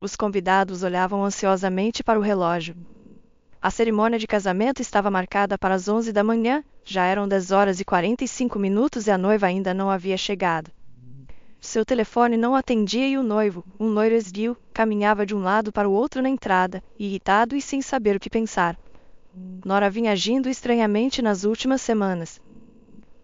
Os convidados olhavam ansiosamente para o relógio. A cerimônia de casamento estava marcada para as 11 da manhã, já eram 10h45 e a noiva ainda não havia chegado. Seu telefone não atendia e o noivo, um loiro esguio, caminhava de um lado para o outro na entrada, irritado e sem saber o que pensar. Nora vinha agindo estranhamente nas últimas semanas.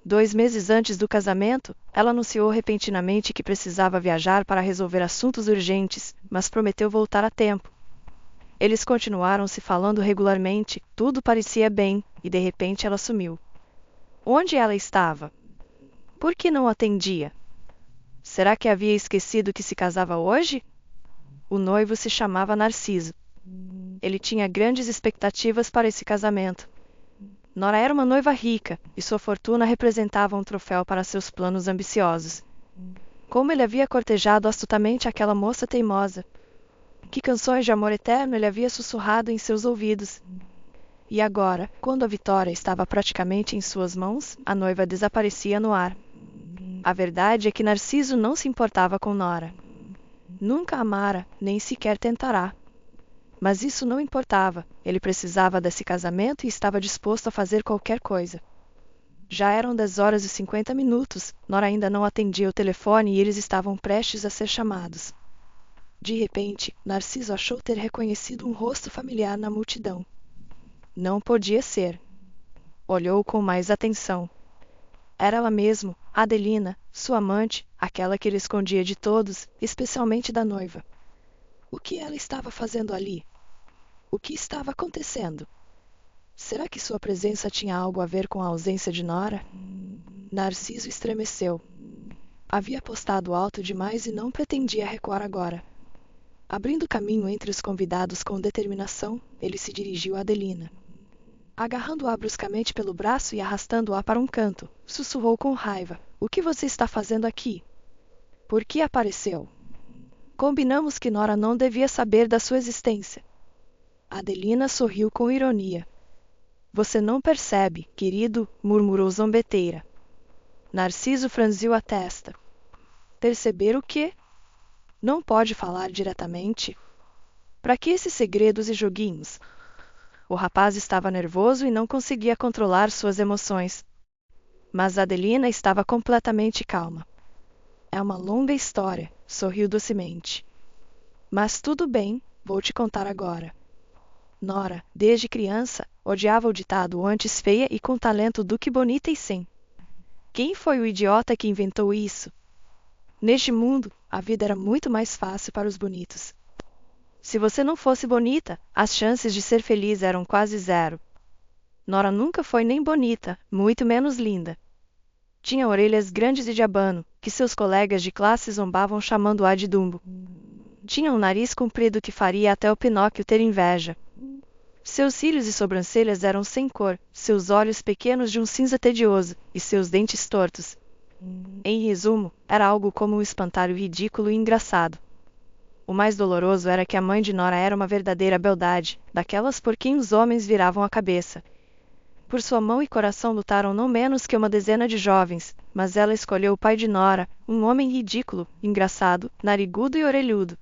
2 meses antes do casamento, ela anunciou repentinamente que precisava viajar para resolver assuntos urgentes, mas prometeu voltar a tempo. Eles continuaram se falando regularmente, tudo parecia bem, e de repente ela sumiu. Onde ela estava? Por que não atendia? Será que havia esquecido que se casava hoje? O noivo se chamava Narciso. Ele tinha grandes expectativas para esse casamento. Nora era uma noiva rica, e sua fortuna representava um troféu para seus planos ambiciosos. Como ele havia cortejado astutamente aquela moça teimosa! Que canções de amor eterno ele havia sussurrado em seus ouvidos! E agora, quando a vitória estava praticamente em suas mãos, a noiva desaparecia no ar. A verdade é que Narciso não se importava com Nora. Nunca amara, nem sequer tentará. Mas isso não importava, ele precisava desse casamento e estava disposto a fazer qualquer coisa. Já eram 10h50, Nora ainda não atendia o telefone e eles estavam prestes a ser chamados. De repente, Narciso achou ter reconhecido um rosto familiar na multidão. Não podia ser. Olhou com mais atenção. Era ela mesmo, Adelina, sua amante, aquela que ele escondia de todos, especialmente da noiva. O que ela estava fazendo ali? O que estava acontecendo? Será que sua presença tinha algo a ver com a ausência de Nora? Narciso estremeceu. Havia apostado alto demais e não pretendia recuar agora. Abrindo caminho entre os convidados com determinação, ele se dirigiu a Adelina. Agarrando-a bruscamente pelo braço e arrastando-a para um canto, sussurrou com raiva: "O que você está fazendo aqui? Por que apareceu? Combinamos que Nora não devia saber da sua existência." Adelina sorriu com ironia. "Você não percebe, querido", murmurou zombeteira. Narciso franziu a testa. "Perceber o quê? Não pode falar diretamente? Para que esses segredos e joguinhos?" O rapaz estava nervoso e não conseguia controlar suas emoções. Mas Adelina estava completamente calma. "É uma longa história", sorriu docemente. "Mas tudo bem, vou te contar agora." Nora, desde criança, odiava o ditado "antes feia e com talento do que bonita e sem." Quem foi o idiota que inventou isso? Neste mundo, a vida era muito mais fácil para os bonitos. Se você não fosse bonita, as chances de ser feliz eram quase zero. Nora nunca foi nem bonita, muito menos linda. Tinha orelhas grandes e de abano, que seus colegas de classe zombavam chamando-a de Dumbo. Tinha um nariz comprido que faria até o Pinóquio ter inveja. Seus cílios e sobrancelhas eram sem cor, seus olhos pequenos de um cinza tedioso, e seus dentes tortos. Em resumo, era algo como um espantalho ridículo e engraçado. O mais doloroso era que a mãe de Nora era uma verdadeira beldade, daquelas por quem os homens viravam a cabeça. Por sua mão e coração lutaram não menos que uma dezena de jovens, mas ela escolheu o pai de Nora, um homem ridículo, engraçado, narigudo e orelhudo.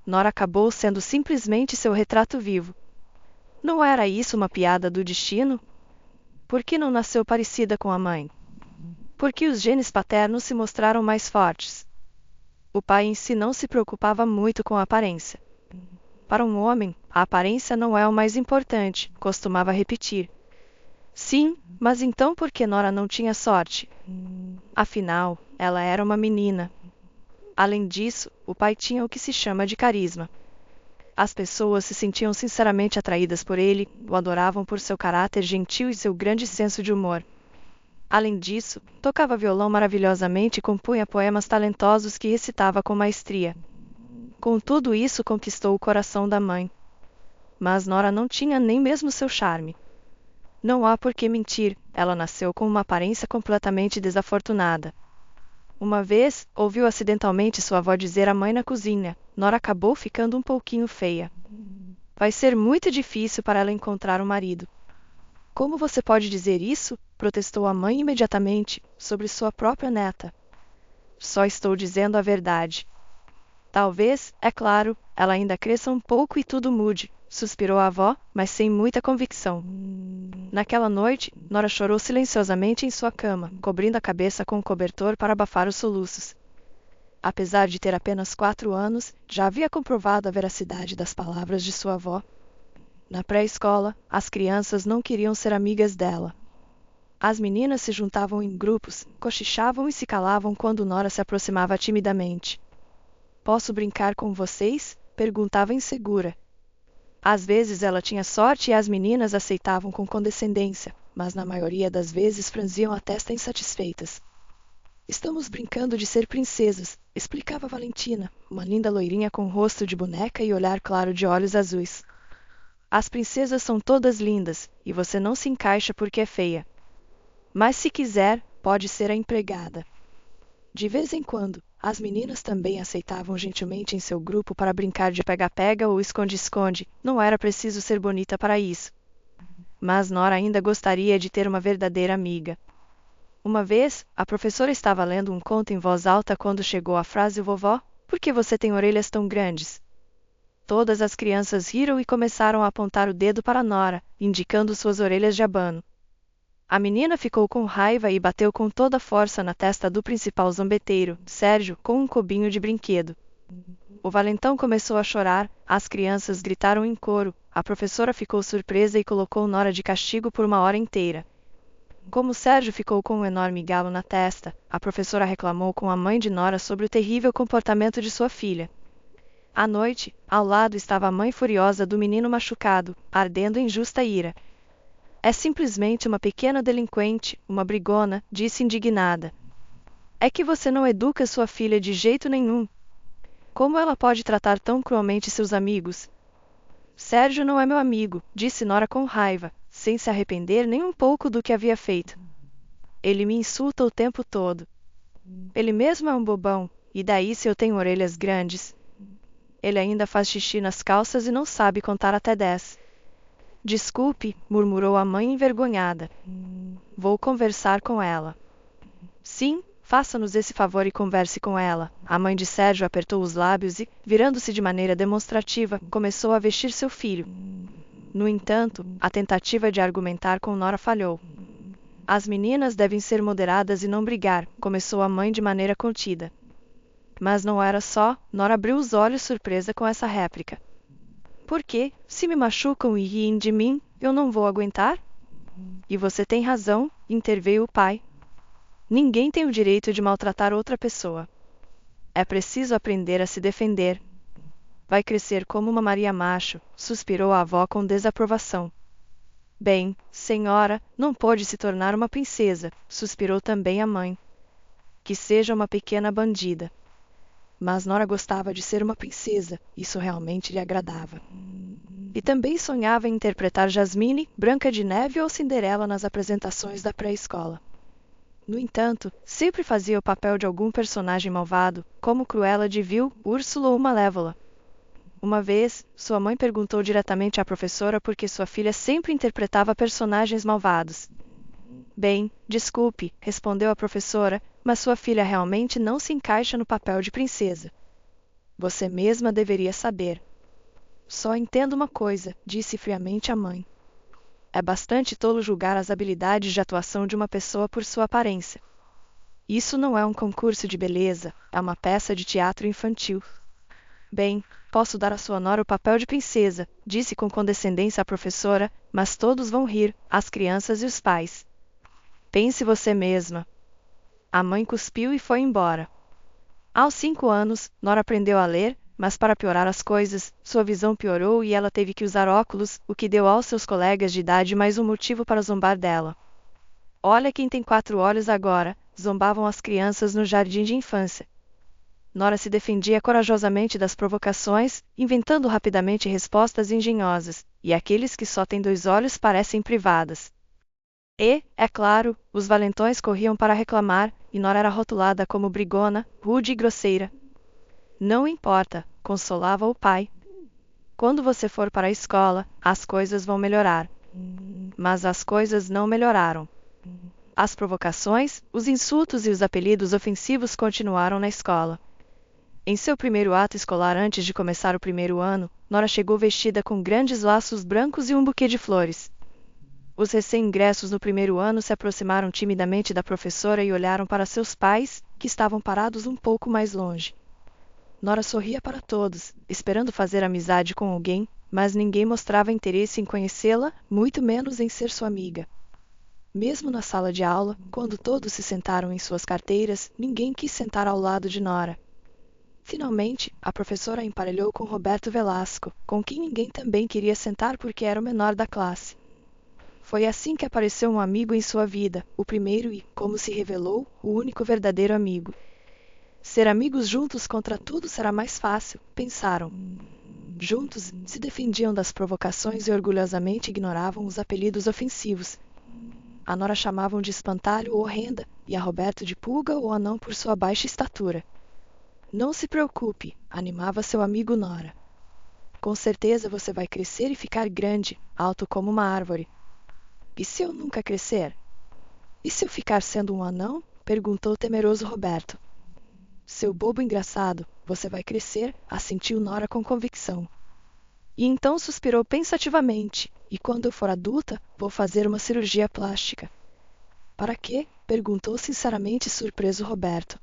Nora acabou sendo simplesmente seu retrato vivo. Não era isso uma piada do destino? Por que não nasceu parecida com a mãe? Por que os genes paternos se mostraram mais fortes? O pai em si não se preocupava muito com a aparência. Para um homem, a aparência não é o mais importante, costumava repetir. Sim, mas então por que Nora não tinha sorte? Afinal, ela era uma menina. Além disso, o pai tinha o que se chama de carisma. As pessoas se sentiam sinceramente atraídas por ele, o adoravam por seu caráter gentil e seu grande senso de humor. Além disso, tocava violão maravilhosamente e compunha poemas talentosos que recitava com maestria. Com tudo isso conquistou o coração da mãe. Mas Nora não tinha nem mesmo seu charme. Não há por que mentir, ela nasceu com uma aparência completamente desafortunada. Uma vez, ouviu acidentalmente sua avó dizer à mãe na cozinha: "Nora acabou ficando um pouquinho feia. Vai ser muito difícil para ela encontrar um marido." "Como você pode dizer isso?", protestou a mãe imediatamente, sobre sua própria neta. "Só estou dizendo a verdade." Talvez, é claro, ela ainda cresça um pouco e tudo mude, suspirou a avó, mas sem muita convicção. Naquela noite, Nora chorou silenciosamente em sua cama, cobrindo a cabeça com um cobertor para abafar os soluços. Apesar de ter apenas 4 anos, já havia comprovado a veracidade das palavras de sua avó. Na pré-escola, as crianças não queriam ser amigas dela. As meninas se juntavam em grupos, cochichavam e se calavam quando Nora se aproximava timidamente. "Posso brincar com vocês?" perguntava insegura. Às vezes ela tinha sorte e as meninas aceitavam com condescendência, mas na maioria das vezes franziam a testa insatisfeitas. "Estamos brincando de ser princesas", explicava Valentina, uma linda loirinha com rosto de boneca e olhar claro de olhos azuis. "As princesas são todas lindas, e você não se encaixa porque é feia. Mas se quiser, pode ser a empregada." De vez em quando, as meninas também aceitavam gentilmente em seu grupo para brincar de pega-pega ou esconde-esconde, não era preciso ser bonita para isso. Mas Nora ainda gostaria de ter uma verdadeira amiga. Uma vez, a professora estava lendo um conto em voz alta quando chegou a frase "Vovó, por que você tem orelhas tão grandes?" Todas as crianças riram e começaram a apontar o dedo para Nora, indicando suas orelhas de abano. A menina ficou com raiva e bateu com toda a força na testa do principal zombeteiro, Sérgio, com um cubinho de brinquedo. O valentão começou a chorar, as crianças gritaram em coro, a professora ficou surpresa e colocou Nora de castigo por 1 hora inteira. Como Sérgio ficou com um enorme galo na testa, a professora reclamou com a mãe de Nora sobre o terrível comportamento de sua filha. À noite, ao lado estava a mãe furiosa do menino machucado, ardendo em justa ira. "É simplesmente uma pequena delinquente, uma brigona", disse indignada. "É que você não educa sua filha de jeito nenhum. Como ela pode tratar tão cruelmente seus amigos?" "Sérgio não é meu amigo", disse Nora com raiva, sem se arrepender nem um pouco do que havia feito. "Ele me insulta o tempo todo. Ele mesmo é um bobão, e daí se eu tenho orelhas grandes? Ele ainda faz xixi nas calças e não sabe contar até 10. "Desculpe", murmurou a mãe envergonhada. "Vou conversar com ela." "Sim, faça-nos esse favor e converse com ela." A mãe de Sérgio apertou os lábios e, virando-se de maneira demonstrativa, começou a vestir seu filho. No entanto, a tentativa de argumentar com Nora falhou. "As meninas devem ser moderadas e não brigar", começou a mãe de maneira contida. Mas não era só, Nora abriu os olhos surpresa com essa réplica. "Porque, se me machucam e riem de mim, eu não vou aguentar?" "E você tem razão", interveio o pai. "Ninguém tem o direito de maltratar outra pessoa. É preciso aprender a se defender." "Vai crescer como uma Maria Macho", suspirou a avó com desaprovação. "Bem, senhora, não pode se tornar uma princesa", suspirou também a mãe. "Que seja uma pequena bandida." Mas Nora gostava de ser uma princesa, isso realmente lhe agradava. E também sonhava em interpretar Jasmine, Branca de Neve ou Cinderela nas apresentações da pré-escola. No entanto, sempre fazia o papel de algum personagem malvado, como Cruella de Vil, Úrsula ou Malévola. Uma vez, sua mãe perguntou diretamente à professora por que sua filha sempre interpretava personagens malvados. "Bem, desculpe", respondeu a professora, "mas sua filha realmente não se encaixa no papel de princesa. Você mesma deveria saber." "Só entendo uma coisa", disse friamente a mãe. "É bastante tolo julgar as habilidades de atuação de uma pessoa por sua aparência. Isso não é um concurso de beleza, é uma peça de teatro infantil." "Bem, posso dar a sua Nora o papel de princesa", disse com condescendência a professora, "mas todos vão rir, as crianças e os pais." "Pense você mesma." A mãe cuspiu e foi embora. Aos 5 anos, Nora aprendeu a ler, mas para piorar as coisas, sua visão piorou e ela teve que usar óculos, o que deu aos seus colegas de idade mais um motivo para zombar dela. "Olha quem tem 4 olhos agora", zombavam as crianças no jardim de infância. Nora se defendia corajosamente das provocações, inventando rapidamente respostas engenhosas, e aqueles que só têm 2 olhos parecem privadas. E, é claro, os valentões corriam para reclamar, e Nora era rotulada como brigona, rude e grosseira. "Não importa", consolava o pai. "Quando você for para a escola, as coisas vão melhorar." Mas as coisas não melhoraram. As provocações, os insultos e os apelidos ofensivos continuaram na escola. Em seu primeiro ato escolar antes de começar o primeiro ano, Nora chegou vestida com grandes laços brancos e um buquê de flores. Os recém-ingressos no primeiro ano se aproximaram timidamente da professora e olharam para seus pais, que estavam parados um pouco mais longe. Nora sorria para todos, esperando fazer amizade com alguém, mas ninguém mostrava interesse em conhecê-la, muito menos em ser sua amiga. Mesmo na sala de aula, quando todos se sentaram em suas carteiras, ninguém quis sentar ao lado de Nora. Finalmente, a professora a emparelhou com Roberto Velasco, com quem ninguém também queria sentar porque era o menor da classe. Foi assim que apareceu um amigo em sua vida, o primeiro e, como se revelou, o único verdadeiro amigo. Ser amigos juntos contra tudo será mais fácil, pensaram. Juntos, se defendiam das provocações e orgulhosamente ignoravam os apelidos ofensivos. A Nora chamavam de espantalho ou horrenda, e a Roberto de pulga ou anão por sua baixa estatura. Não se preocupe, animava seu amigo Nora. Com certeza você vai crescer e ficar grande, alto como uma árvore. E se eu nunca crescer? E se eu ficar sendo um anão? Perguntou o temeroso Roberto. Seu bobo engraçado, você vai crescer, assentiu Nora com convicção. E então suspirou pensativamente, e quando eu for adulta, vou fazer uma cirurgia plástica. Para quê? Perguntou sinceramente surpreso Roberto.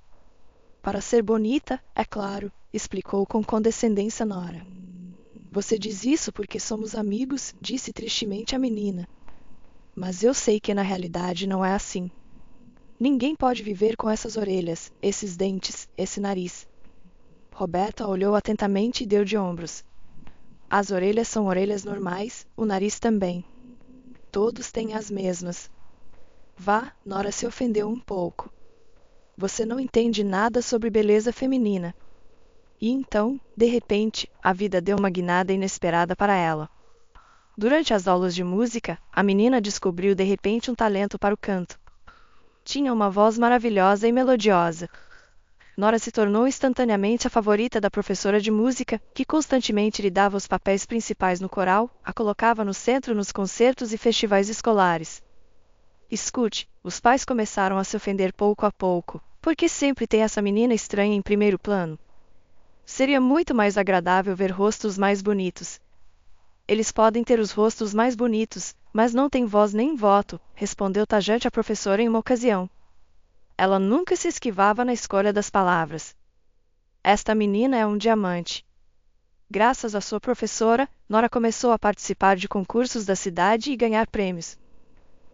Para ser bonita, é claro, explicou com condescendência Nora. Você diz isso porque somos amigos, disse tristemente a menina. Mas eu sei que na realidade não é assim. Ninguém pode viver com essas orelhas, esses dentes, esse nariz. Roberto a olhou atentamente e deu de ombros. As orelhas são orelhas normais, o nariz também. Todos têm as mesmas. Vá, Nora se ofendeu um pouco. Você não entende nada sobre beleza feminina. E então, de repente, a vida deu uma guinada inesperada para ela. Durante as aulas de música, a menina descobriu de repente um talento para o canto. Tinha uma voz maravilhosa e melodiosa. Nora se tornou instantaneamente a favorita da professora de música, que constantemente lhe dava os papéis principais no coral, a colocava no centro nos concertos e festivais escolares. Escute, os pais começaram a se ofender pouco a pouco. Por que sempre tem essa menina estranha em primeiro plano? Seria muito mais agradável ver rostos mais bonitos. Eles podem ter os rostos mais bonitos, mas não têm voz nem voto, respondeu tajante a professora em uma ocasião. Ela nunca se esquivava na escolha das palavras. Esta menina é um diamante. Graças à sua professora, Nora começou a participar de concursos da cidade e ganhar prêmios.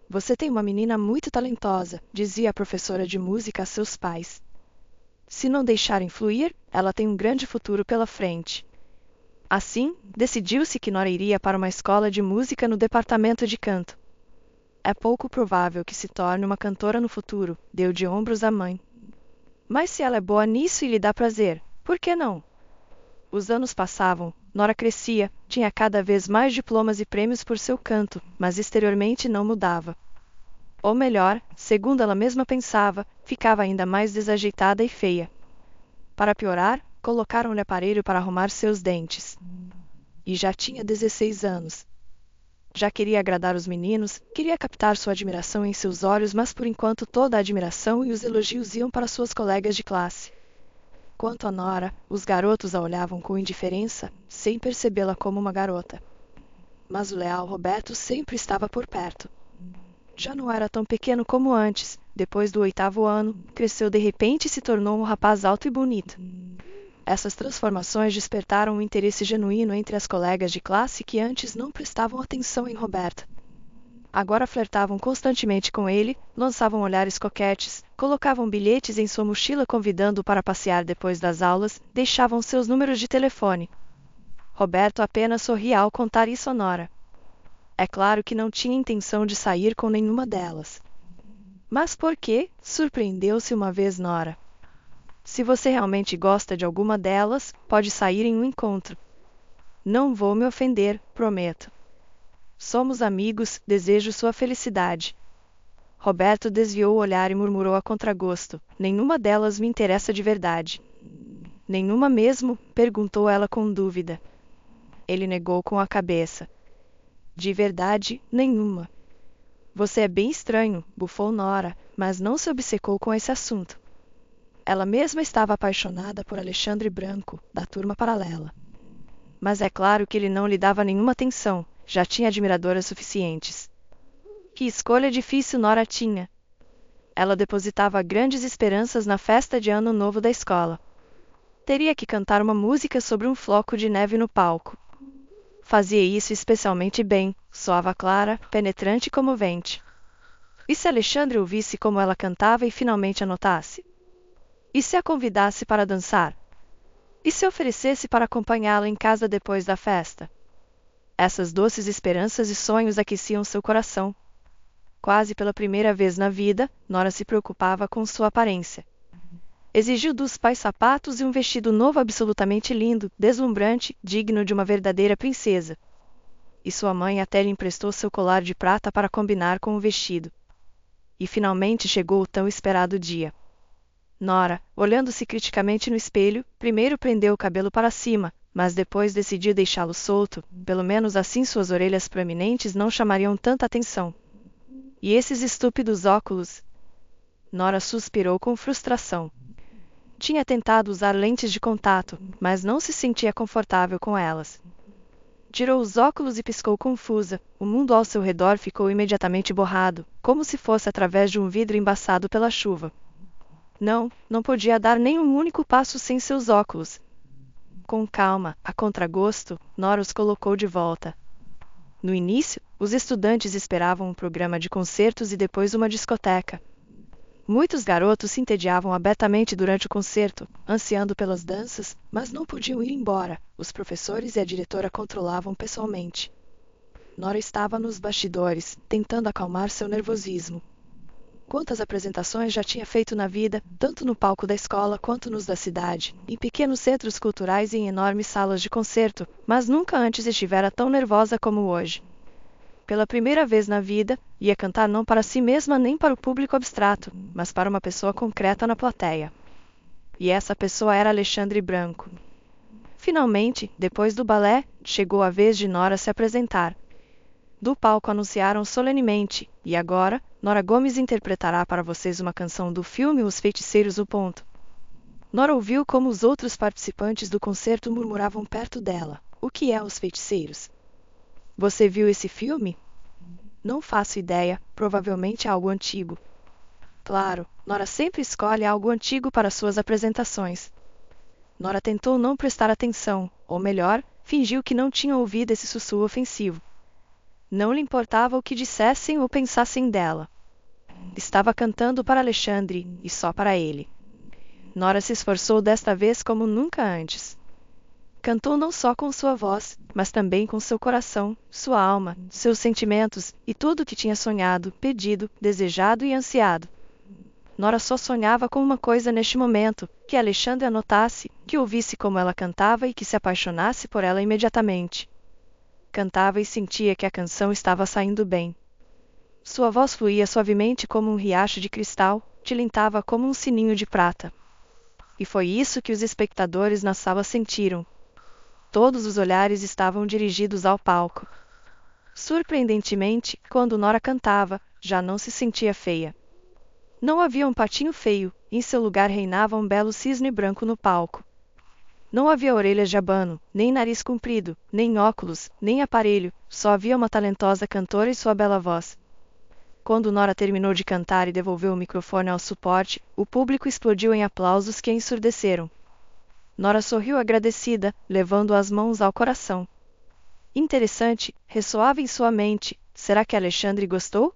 Você tem uma menina muito talentosa, dizia a professora de música a seus pais. Se não deixar influir, ela tem um grande futuro pela frente. Assim, decidiu-se que Nora iria para uma escola de música no departamento de canto. É pouco provável que se torne uma cantora no futuro, deu de ombros a mãe. Mas se ela é boa nisso e lhe dá prazer, por que não? Os anos passavam, Nora crescia, tinha cada vez mais diplomas e prêmios por seu canto, mas exteriormente não mudava. Ou melhor, segundo ela mesma pensava, ficava ainda mais desajeitada e feia. Para piorar, colocaram-lhe aparelho para arrumar seus dentes. E já tinha 16 anos. Já queria agradar os meninos, queria captar sua admiração em seus olhos, mas por enquanto toda a admiração e os elogios iam para suas colegas de classe. Quanto a Nora, os garotos a olhavam com indiferença, sem percebê-la como uma garota. Mas o leal Roberto sempre estava por perto. Já não era tão pequeno como antes. Depois do 8º ano, cresceu de repente e se tornou um rapaz alto e bonito. Essas transformações despertaram um interesse genuíno entre as colegas de classe que antes não prestavam atenção em Roberto. Agora flertavam constantemente com ele, lançavam olhares coquetes, colocavam bilhetes em sua mochila convidando-o para passear depois das aulas, deixavam seus números de telefone. Roberto apenas sorria ao contar isso a Nora. É claro que não tinha intenção de sair com nenhuma delas. Mas por quê? Surpreendeu-se uma vez Nora. Se você realmente gosta de alguma delas, pode sair em um encontro. Não vou me ofender, prometo. Somos amigos, desejo sua felicidade. Roberto desviou o olhar e murmurou a contragosto. Nenhuma delas me interessa de verdade. Nenhuma mesmo? Perguntou ela com dúvida. Ele negou com a cabeça. De verdade, nenhuma. Você é bem estranho, bufou Nora, mas não se obcecou com esse assunto. Ela mesma estava apaixonada por Alexandre Branco, da turma paralela. Mas é claro que ele não lhe dava nenhuma atenção, já tinha admiradoras suficientes. Que escolha difícil Nora tinha! Ela depositava grandes esperanças na festa de Ano Novo da escola. Teria que cantar uma música sobre um floco de neve no palco. Fazia isso especialmente bem, soava clara, penetrante e comovente. E se Alexandre ouvisse como ela cantava e finalmente a notasse? E se a convidasse para dançar? E se oferecesse para acompanhá-la em casa depois da festa? Essas doces esperanças e sonhos aqueciam seu coração. Quase pela primeira vez na vida, Nora se preocupava com sua aparência. Exigiu dos pais sapatos e um vestido novo absolutamente lindo, deslumbrante, digno de uma verdadeira princesa. E sua mãe até lhe emprestou seu colar de prata para combinar com o vestido. E finalmente chegou o tão esperado dia. Nora, olhando-se criticamente no espelho, primeiro prendeu o cabelo para cima, mas depois decidiu deixá-lo solto, pelo menos assim suas orelhas proeminentes não chamariam tanta atenção. E esses estúpidos óculos? Nora suspirou com frustração. Tinha tentado usar lentes de contato, mas não se sentia confortável com elas. Tirou os óculos e piscou confusa. O mundo ao seu redor ficou imediatamente borrado, como se fosse através de um vidro embaçado pela chuva. Não podia dar nem um único passo sem seus óculos. Com calma, a contragosto, Nora os colocou de volta. No início, os estudantes esperavam um programa de concertos e depois uma discoteca. Muitos garotos se entediavam abertamente durante o concerto, ansiando pelas danças, mas não podiam ir embora. Os professores e a diretora controlavam pessoalmente. Nora estava nos bastidores, tentando acalmar seu nervosismo. Quantas apresentações já tinha feito na vida, tanto no palco da escola quanto nos da cidade, em pequenos centros culturais e em enormes salas de concerto, mas nunca antes estivera tão nervosa como hoje. Pela primeira vez na vida, ia cantar não para si mesma nem para o público abstrato, mas para uma pessoa concreta na plateia. E essa pessoa era Alexandre Branco. Finalmente, depois do balé, chegou a vez de Nora se apresentar. Do palco anunciaram solenemente, e agora, Nora Gomes interpretará para vocês uma canção do filme Os Feiticeiros do Ponto. Nora ouviu como os outros participantes do concerto murmuravam perto dela. O que é Os Feiticeiros? Você viu esse filme? Não faço ideia, provavelmente algo antigo. Claro, Nora sempre escolhe algo antigo para suas apresentações. Nora tentou não prestar atenção, ou melhor, fingiu que não tinha ouvido esse sussurro ofensivo. Não lhe importava o que dissessem ou pensassem dela. Estava cantando para Alexandre, e só para ele. Nora se esforçou desta vez como nunca antes. Cantou não só com sua voz, mas também com seu coração, sua alma, seus sentimentos e tudo o que tinha sonhado, pedido, desejado e ansiado. Nora só sonhava com uma coisa neste momento, que Alexandre a notasse, que ouvisse como ela cantava e que se apaixonasse por ela imediatamente. Cantava e sentia que a canção estava saindo bem. Sua voz fluía suavemente como um riacho de cristal, tilintava como um sininho de prata. E foi isso que os espectadores na sala sentiram. Todos os olhares estavam dirigidos ao palco. Surpreendentemente, quando Nora cantava, já não se sentia feia. Não havia um patinho feio, em seu lugar reinava um belo cisne branco no palco. Não havia orelhas de abano, nem nariz comprido, nem óculos, nem aparelho, só havia uma talentosa cantora e sua bela voz. Quando Nora terminou de cantar e devolveu o microfone ao suporte, o público explodiu em aplausos que a ensurdeceram. Nora sorriu agradecida, levando as mãos ao coração. Interessante, ressoava em sua mente, será que Alexandre gostou?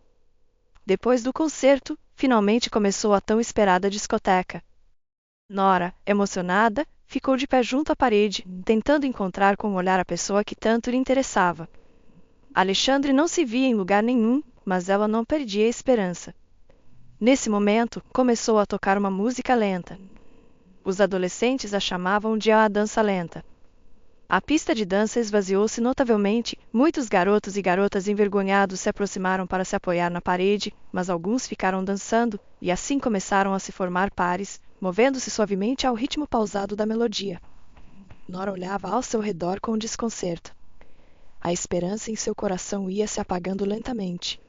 Depois do concerto, finalmente começou a tão esperada discoteca. Nora, emocionada, ficou de pé junto à parede, tentando encontrar com o olhar a pessoa que tanto lhe interessava. Alexandre não se via em lugar nenhum, mas ela não perdia a esperança. Nesse momento, começou a tocar uma música lenta. Os adolescentes a chamavam de a dança lenta. A pista de dança esvaziou-se notavelmente, muitos garotos e garotas envergonhados se aproximaram para se apoiar na parede, mas alguns ficaram dançando, e assim começaram a se formar pares, movendo-se suavemente ao ritmo pausado da melodia. Nora olhava ao seu redor com desconcerto. A esperança em seu coração ia se apagando lentamente.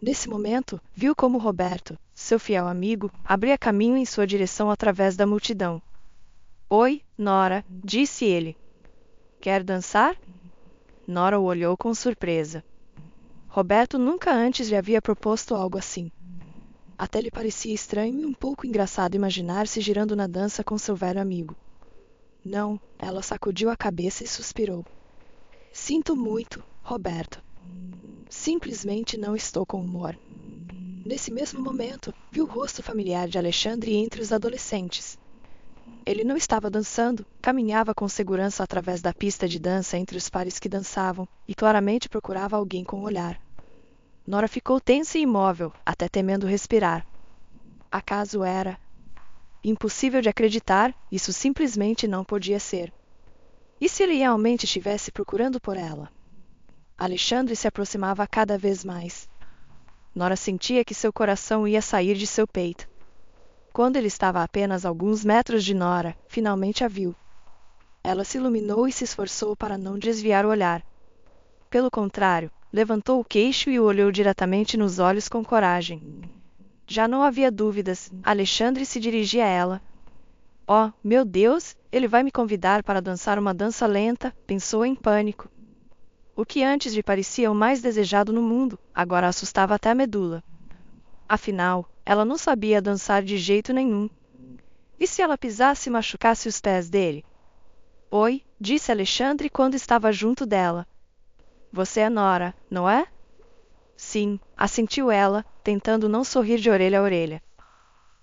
Nesse momento, viu como Roberto, seu fiel amigo, abria caminho em sua direção através da multidão. Oi, Nora, disse ele. Quer dançar? Nora o olhou com surpresa. Roberto nunca antes lhe havia proposto algo assim. Até lhe parecia estranho e um pouco engraçado imaginar-se girando na dança com seu velho amigo. Não, ela sacudiu a cabeça e suspirou. Sinto muito, Roberto. Simplesmente não estou com humor. Nesse mesmo momento, viu o rosto familiar de Alexandre entre os adolescentes. Ele não estava dançando, caminhava com segurança através da pista de dança entre os pares que dançavam e claramente procurava alguém com o olhar. Nora ficou tensa e imóvel, até temendo respirar. Acaso era? Impossível de acreditar, isso simplesmente não podia ser. E se ele realmente estivesse procurando por ela? Alexandre se aproximava cada vez mais. Nora sentia que seu coração ia sair de seu peito. Quando ele estava a apenas alguns metros de Nora, finalmente a viu. Ela se iluminou e se esforçou para não desviar o olhar. Pelo contrário, levantou o queixo e o olhou diretamente nos olhos com coragem. Já não havia dúvidas, Alexandre se dirigia a ela. Oh, meu Deus, ele vai me convidar para dançar uma dança lenta, pensou em pânico. O que antes lhe parecia o mais desejado no mundo, agora assustava até a medula. Afinal, ela não sabia dançar de jeito nenhum. E se ela pisasse e machucasse os pés dele? Oi, disse Alexandre quando estava junto dela. Você é Nora, não é? Sim, assentiu ela, tentando não sorrir de orelha a orelha.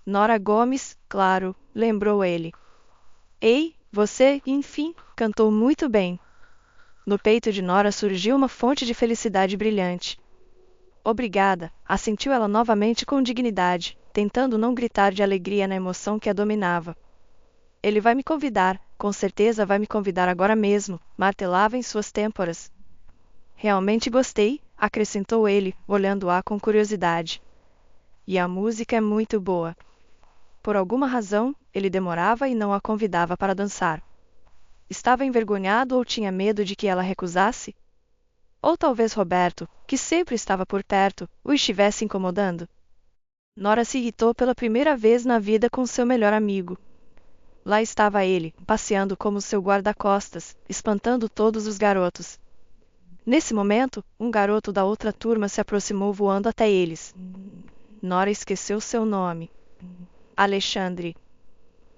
Nora Gomes, claro, lembrou ele. Ei, você, enfim, cantou muito bem. No peito de Nora surgiu uma fonte de felicidade brilhante. Obrigada, assentiu ela novamente com dignidade, tentando não gritar de alegria na emoção que a dominava. Ele vai me convidar, com certeza vai me convidar agora mesmo, martelava em suas têmporas. Realmente gostei, acrescentou ele, olhando-a com curiosidade. E a música é muito boa. Por alguma razão, ele demorava e não a convidava para dançar. Estava envergonhado ou tinha medo de que ela recusasse? Ou talvez Roberto, que sempre estava por perto, o estivesse incomodando? Nora se irritou pela primeira vez na vida com seu melhor amigo. Lá estava ele, passeando como seu guarda-costas, espantando todos os garotos. Nesse momento, um garoto da outra turma se aproximou voando até eles. Nora esqueceu seu nome. Alexandre.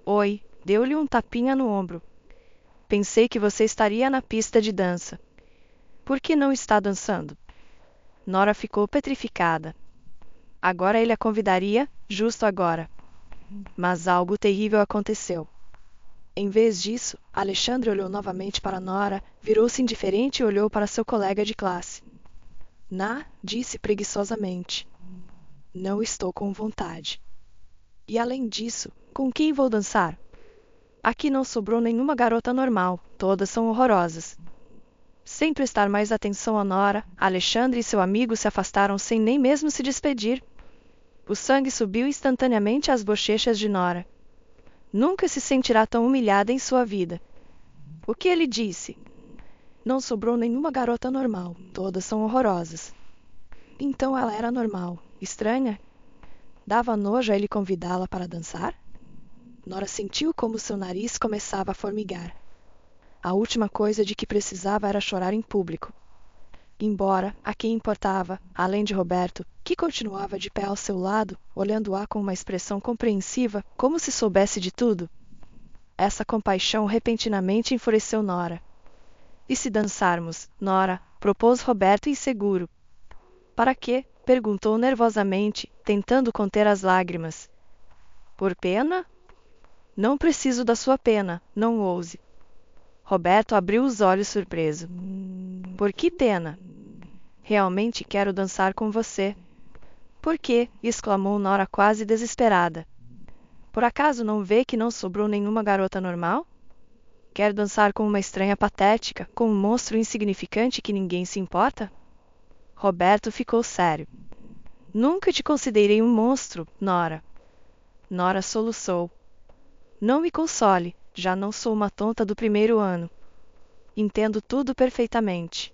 Oi, deu-lhe um tapinha no ombro. Pensei que você estaria na pista de dança. Por que não está dançando? Nora ficou petrificada. Agora ele a convidaria, justo agora. Mas algo terrível aconteceu. Em vez disso, Alexandre olhou novamente para Nora, virou-se indiferente e olhou para seu colega de classe. Disse preguiçosamente. Não estou com vontade. E além disso, com quem vou dançar? Aqui não sobrou nenhuma garota normal, todas são horrorosas. Sem prestar mais atenção a Nora, Alexandre e seu amigo se afastaram sem nem mesmo se despedir. O sangue subiu instantaneamente às bochechas de Nora. Nunca se sentirá tão humilhada em sua vida. O que ele disse? Não sobrou nenhuma garota normal, todas são horrorosas. Então ela era normal, estranha? Dava nojo a ele convidá-la para dançar? Nora sentiu como seu nariz começava a formigar. A última coisa de que precisava era chorar em público. Embora, a quem importava, além de Roberto, que continuava de pé ao seu lado, olhando-a com uma expressão compreensiva, como se soubesse de tudo. Essa compaixão repentinamente enfureceu Nora. E se dançarmos, Nora? Propôs Roberto inseguro. Para quê? Perguntou nervosamente, tentando conter as lágrimas. Por pena? Não preciso da sua pena, não ouse. Roberto abriu os olhos surpreso. Por que pena? Realmente quero dançar com você. Por quê? Exclamou Nora quase desesperada. Por acaso não vê que não sobrou nenhuma garota normal? Quer dançar com uma estranha patética, com um monstro insignificante que ninguém se importa? Roberto ficou sério. Nunca te considerei um monstro, Nora. Nora soluçou. Não me console, já não sou uma tonta do primeiro ano. Entendo tudo perfeitamente.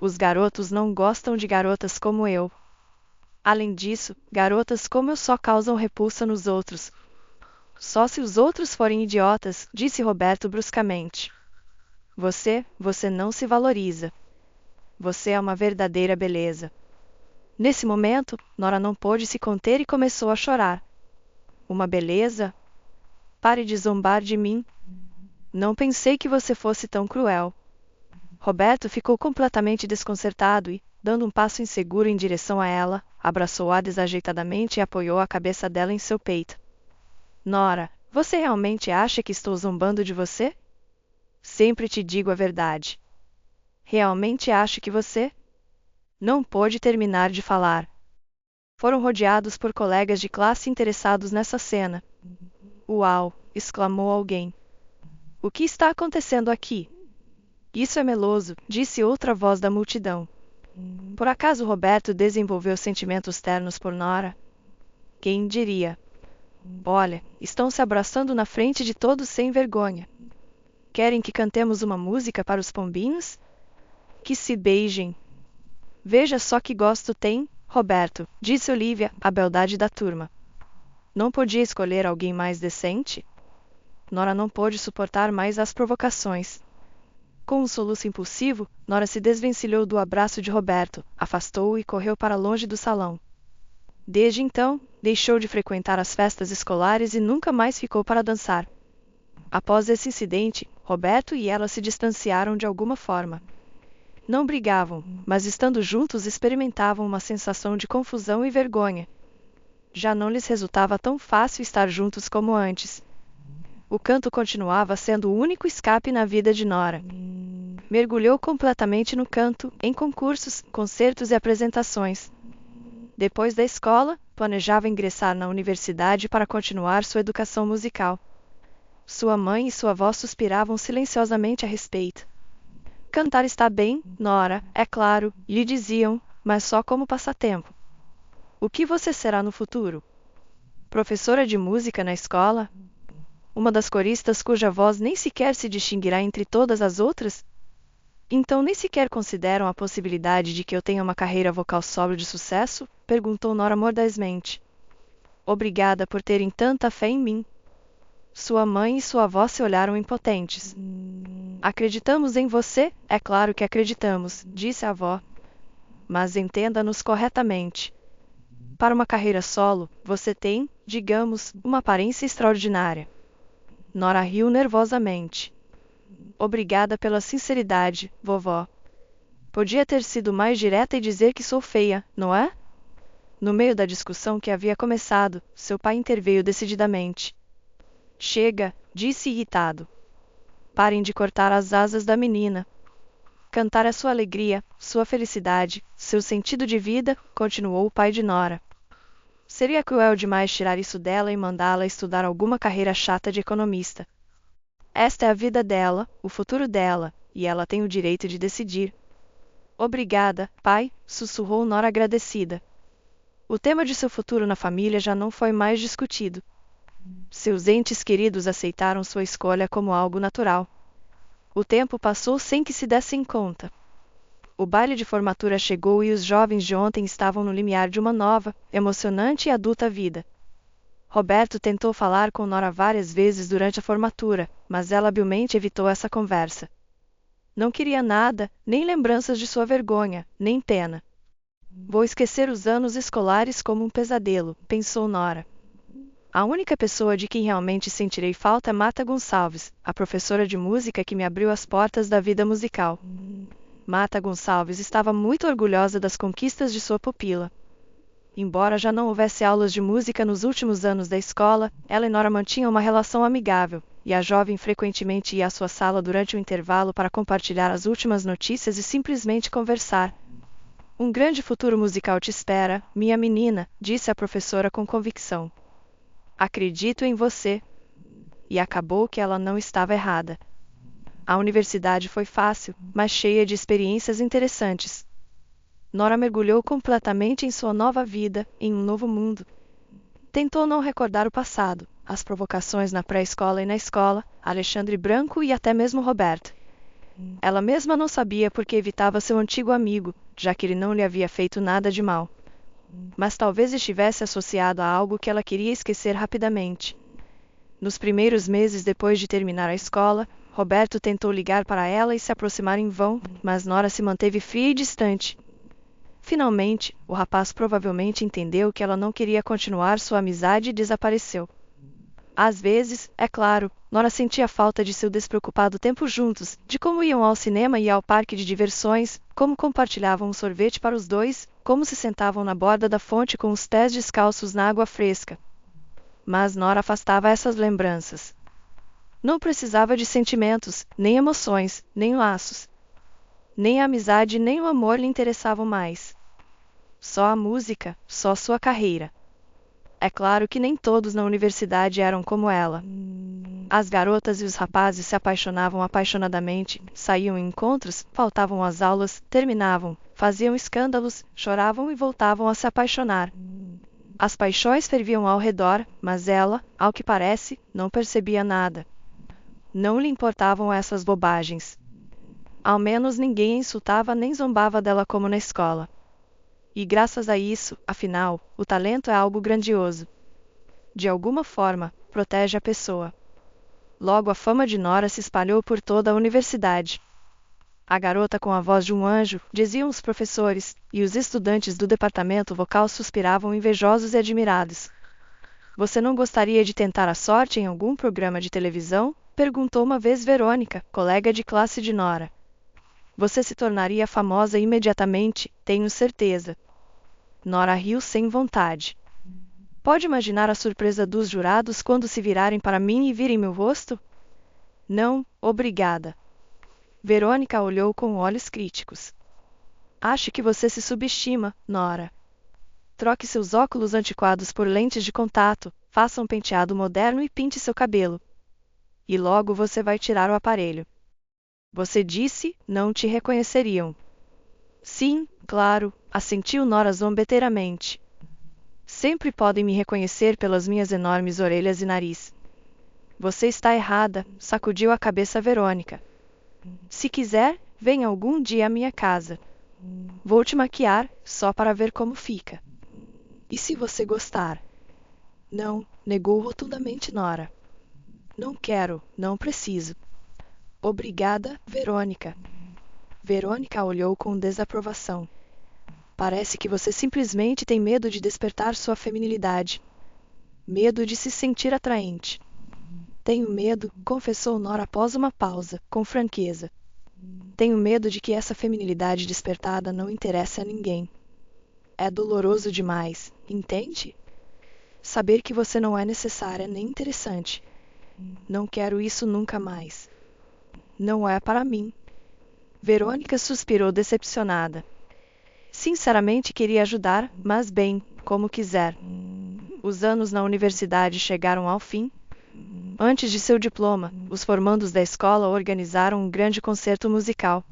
Os garotos não gostam de garotas como eu. Além disso, garotas como eu só causam repulsa nos outros. Só se os outros forem idiotas, disse Roberto bruscamente. Você não se valoriza. Você é uma verdadeira beleza. Nesse momento, Nora não pôde se conter e começou a chorar. Uma beleza? Pare de zombar de mim. Não pensei que você fosse tão cruel. Roberto ficou completamente desconcertado e, dando um passo inseguro em direção a ela, abraçou-a desajeitadamente e apoiou a cabeça dela em seu peito. Nora, você realmente acha que estou zombando de você? Sempre te digo a verdade. Realmente acho que você... Não pôde terminar de falar. Foram rodeados por colegas de classe interessados nessa cena. Uau! Exclamou alguém. O que está acontecendo aqui? Isso é meloso, disse outra voz da multidão. Por acaso Roberto desenvolveu sentimentos ternos por Nora? Quem diria? Olha, estão se abraçando na frente de todos sem vergonha. Querem que cantemos uma música para os pombinhos? Que se beijem. Veja só que gosto tem, Roberto, disse Olivia, a beldade da turma. Não podia escolher alguém mais decente? Nora não pôde suportar mais as provocações. Com um soluço impulsivo, Nora se desvencilhou do abraço de Roberto, afastou-o e correu para longe do salão. Desde então, deixou de frequentar as festas escolares e nunca mais ficou para dançar. Após esse incidente, Roberto e ela se distanciaram de alguma forma. Não brigavam, mas estando juntos experimentavam uma sensação de confusão e vergonha. Já não lhes resultava tão fácil estar juntos como antes. O canto continuava sendo o único escape na vida de Nora. Mergulhou completamente no canto, em concursos, concertos e apresentações. Depois da escola, planejava ingressar na universidade para continuar sua educação musical. Sua mãe e sua avó suspiravam silenciosamente a respeito. Cantar está bem, Nora, é claro, lhe diziam, mas só como passatempo. O que você será no futuro? Professora de música na escola? Uma das coristas cuja voz nem sequer se distinguirá entre todas as outras? Então nem sequer consideram a possibilidade de que eu tenha uma carreira vocal solo de sucesso? Perguntou Nora mordazmente. Obrigada por terem tanta fé em mim. Sua mãe e sua avó se olharam impotentes. Acreditamos em você? É claro que acreditamos, disse a avó. Mas entenda-nos corretamente. Para uma carreira solo, você tem, digamos, uma aparência extraordinária. Nora riu nervosamente. Obrigada pela sinceridade, vovó. Podia ter sido mais direta e dizer que sou feia, não é? No meio da discussão que havia começado, seu pai interveio decididamente. Chega, disse irritado. Parem de cortar as asas da menina. Cantar é sua alegria, sua felicidade, seu sentido de vida, continuou o pai de Nora. Seria cruel demais tirar isso dela e mandá-la estudar alguma carreira chata de economista. Esta é a vida dela, o futuro dela, e ela tem o direito de decidir. Obrigada, pai, sussurrou Nora agradecida. O tema de seu futuro na família já não foi mais discutido. Seus entes queridos aceitaram sua escolha como algo natural. O tempo passou sem que se dessem conta. O baile de formatura chegou e os jovens de ontem estavam no limiar de uma nova, emocionante e adulta vida. Roberto tentou falar com Nora várias vezes durante a formatura, mas ela habilmente evitou essa conversa. Não queria nada, nem lembranças de sua vergonha, nem pena. Vou esquecer os anos escolares como um pesadelo, pensou Nora. A única pessoa de quem realmente sentirei falta é Marta Gonçalves, a professora de música que me abriu as portas da vida musical. Marta Gonçalves estava muito orgulhosa das conquistas de sua pupila. Embora já não houvesse aulas de música nos últimos anos da escola, ela e Nora mantinham uma relação amigável, e a jovem frequentemente ia à sua sala durante o intervalo para compartilhar as últimas notícias e simplesmente conversar. Um grande futuro musical te espera, minha menina, disse a professora com convicção. Acredito em você. E acabou que ela não estava errada. A universidade foi fácil, mas cheia de experiências interessantes. Nora mergulhou completamente em sua nova vida, em um novo mundo. Tentou não recordar o passado, as provocações na pré-escola e na escola, Alexandre Branco e até mesmo Roberto. Ela mesma não sabia por que evitava seu antigo amigo, já que ele não lhe havia feito nada de mal. mas talvez estivesse associado a algo que ela queria esquecer rapidamente. Nos primeiros meses depois de terminar a escola, Roberto tentou ligar para ela e se aproximar em vão, mas Nora se manteve fria e distante. Finalmente, o rapaz provavelmente entendeu que ela não queria continuar sua amizade e desapareceu. Às vezes, é claro, Nora sentia falta de seu despreocupado tempo juntos, de como iam ao cinema e ao parque de diversões, como compartilhavam um sorvete para os dois, como se sentavam na borda da fonte com os pés descalços na água fresca. Mas Nora afastava essas lembranças. Não precisava de sentimentos, nem emoções, nem laços. Nem a amizade nem o amor lhe interessavam mais. Só a música, só sua carreira. É claro que nem todos na universidade eram como ela. As garotas e os rapazes se apaixonavam apaixonadamente, saíam em encontros, faltavam às aulas, terminavam, faziam escândalos, choravam e voltavam a se apaixonar. As paixões ferviam ao redor, mas ela, ao que parece, não percebia nada. Não lhe importavam essas bobagens. Ao menos ninguém a insultava nem zombava dela como na escola. E graças a isso, afinal, o talento é algo grandioso. De alguma forma, protege a pessoa. Logo a fama de Nora se espalhou por toda a universidade. A garota com a voz de um anjo, diziam os professores, e os estudantes do departamento vocal suspiravam invejosos e admirados. Você não gostaria de tentar a sorte em algum programa de televisão? Perguntou uma vez Verônica, colega de classe de Nora. Você se tornaria famosa imediatamente, tenho certeza. Nora riu sem vontade. Pode imaginar a surpresa dos jurados quando se virarem para mim e virem meu rosto? Não, obrigada. Verônica olhou com olhos críticos. Acho que você se subestima, Nora. Troque seus óculos antiquados por lentes de contato, faça um penteado moderno e pinte seu cabelo. E logo você vai tirar o aparelho. Você disse, não te reconheceriam. Sim, claro, assentiu Nora zombeteiramente. Sempre podem me reconhecer pelas minhas enormes orelhas e nariz. Você está errada, sacudiu a cabeça Verônica. Se quiser, venha algum dia à minha casa. Vou te maquiar, só para ver como fica. E se você gostar? Não, negou rotundamente Nora. Não quero, não preciso. Obrigada, Verônica. Verônica olhou com desaprovação. Parece que você simplesmente tem medo de despertar sua feminilidade. Medo de se sentir atraente. Tenho medo, confessou Nora após uma pausa, com franqueza. Tenho medo de que essa feminilidade despertada não interesse a ninguém. É doloroso demais, entende? Saber que você não é necessária nem interessante. Não quero isso nunca mais. Não é para mim. Verônica suspirou decepcionada. Sinceramente queria ajudar, mas bem, como quiser. Os anos na universidade chegaram ao fim. Antes de seu diploma, os formandos da escola organizaram um grande concerto musical.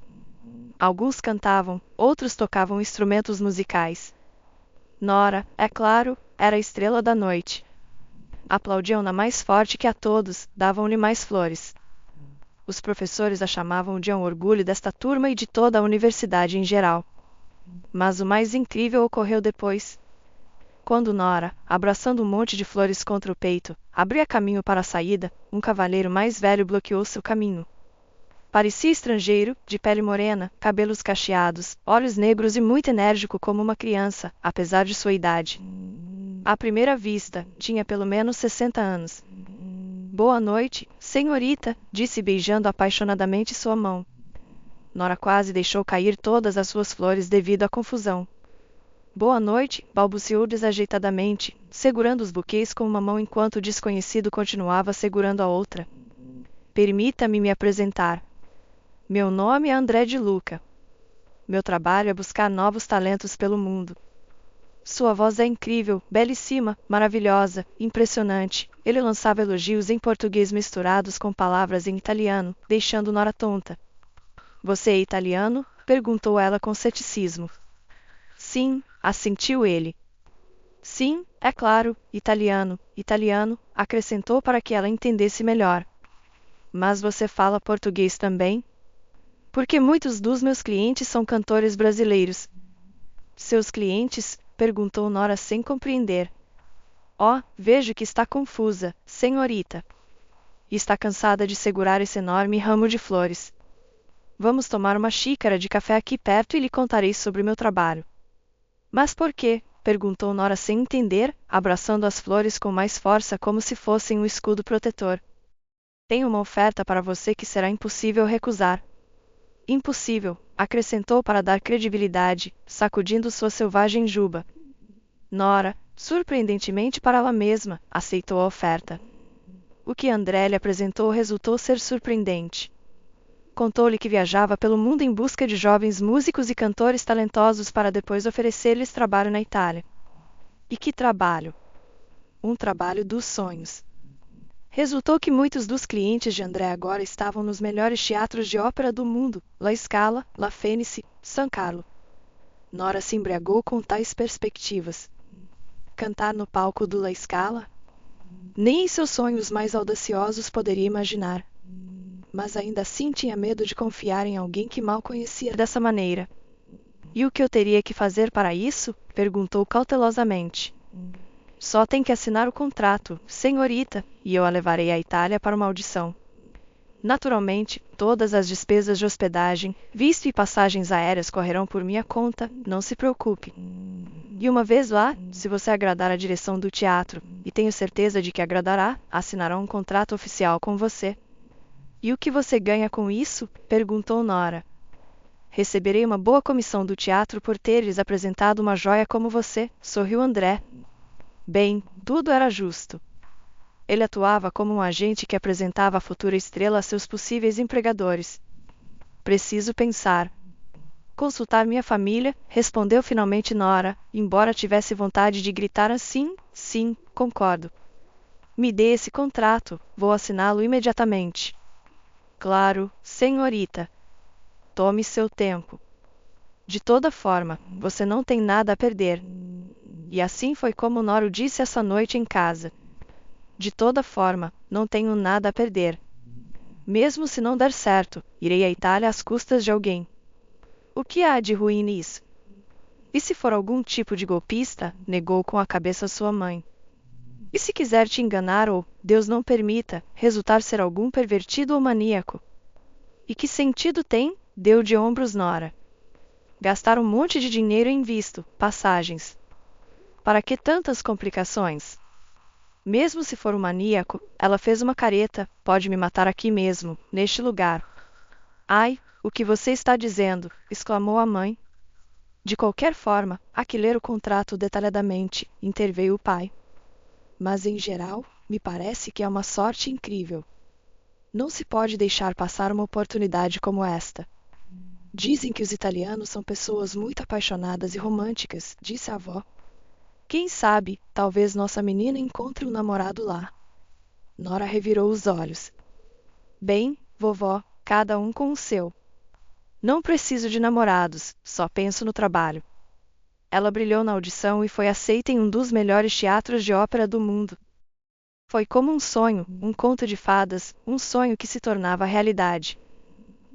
Alguns cantavam, outros tocavam instrumentos musicais. Nora, é claro, era a estrela da noite. Aplaudiam-na mais forte que a todos, davam-lhe mais flores. Os professores a chamavam de um orgulho desta turma e de toda a universidade em geral. Mas o mais incrível ocorreu depois. Quando Nora, abraçando um monte de flores contra o peito, abria caminho para a saída, um cavalheiro mais velho bloqueou seu caminho. Parecia estrangeiro, de pele morena, cabelos cacheados, olhos negros e muito enérgico como uma criança, apesar de sua idade. À primeira vista, tinha pelo menos 60 anos. Boa noite, senhorita, disse beijando apaixonadamente sua mão. Nora quase deixou cair todas as suas flores devido à confusão. Boa noite, balbuciou desajeitadamente, segurando os buquês com uma mão enquanto o desconhecido continuava segurando a outra. Permita-me me apresentar. Meu nome é André de Luca. Meu trabalho é buscar novos talentos pelo mundo. Sua voz é incrível, belíssima, maravilhosa, impressionante. Ele lançava elogios em português misturados com palavras em italiano, deixando Nora tonta. Você é italiano? Perguntou ela com ceticismo. Sim, assentiu ele. Sim, é claro, italiano, acrescentou para que ela entendesse melhor. Mas você fala português também? Porque muitos dos meus clientes são cantores brasileiros. Seus clientes? Perguntou Nora sem compreender. Oh, vejo que está confusa, senhorita. E está cansada de segurar esse enorme ramo de flores. Vamos tomar uma xícara de café aqui perto e lhe contarei sobre meu trabalho. Mas por quê? Perguntou Nora sem entender, abraçando as flores com mais força como se fossem um escudo protetor. Tenho uma oferta para você que será impossível recusar. Impossível, acrescentou para dar credibilidade, sacudindo sua selvagem juba. Nora, surpreendentemente para ela mesma, aceitou a oferta. O que André lhe apresentou resultou ser surpreendente. Contou-lhe que viajava pelo mundo em busca de jovens músicos e cantores talentosos para depois oferecer-lhes trabalho na Itália. E que trabalho! Um trabalho dos sonhos. Resultou que muitos dos clientes de André agora estavam nos melhores teatros de ópera do mundo, La Scala, La Fenice, San Carlo. Nora se embriagou com tais perspectivas. Cantar no palco do La Scala? Nem em seus sonhos mais audaciosos poderia imaginar. Mas ainda assim tinha medo de confiar em alguém que mal conhecia dessa maneira. E o que eu teria que fazer para isso? Perguntou cautelosamente. Só tem que assinar o contrato, senhorita, e eu a levarei à Itália para uma audição. Naturalmente, todas as despesas de hospedagem, visto e passagens aéreas correrão por minha conta, não se preocupe. E uma vez lá, se você agradar a direção do teatro, e tenho certeza de que agradará, assinará um contrato oficial com você. E o que você ganha com isso? Perguntou Nora. Receberei uma boa comissão do teatro por ter lhes apresentado uma joia como você, sorriu André. Bem, tudo era justo. Ele atuava como um agente que apresentava a futura estrela a seus possíveis empregadores. Preciso pensar. Consultar minha família, respondeu finalmente Nora, embora tivesse vontade de gritar assim, sim, concordo. Me dê esse contrato, vou assiná-lo imediatamente. Claro, senhorita. Tome seu tempo. De toda forma, você não tem nada a perder. E assim foi como Nora o disse essa noite em casa. De toda forma, não tenho nada a perder. Mesmo se não der certo, irei à Itália às custas de alguém. O que há de ruim nisso? E se for algum tipo de golpista? Negou com a cabeça sua mãe. E se quiser te enganar ou, Deus não permita, resultar ser algum pervertido ou maníaco? E que sentido tem? Deu de ombros Nora. Gastar um monte de dinheiro em visto, passagens. Para que tantas complicações? Mesmo se for um maníaco, ela fez uma careta, pode me matar aqui mesmo, neste lugar. Ai, o que você está dizendo? Exclamou a mãe. De qualquer forma, há que ler o contrato detalhadamente, interveio o pai. Mas em geral, me parece que é uma sorte incrível. Não se pode deixar passar uma oportunidade como esta. Dizem que os italianos são pessoas muito apaixonadas e românticas, disse a avó. Quem sabe, talvez nossa menina encontre um namorado lá. Nora revirou os olhos. Bem, vovó, cada um com o seu. Não preciso de namorados, só penso no trabalho. Ela brilhou na audição e foi aceita em um dos melhores teatros de ópera do mundo. Foi como um sonho, um conto de fadas, um sonho que se tornava realidade.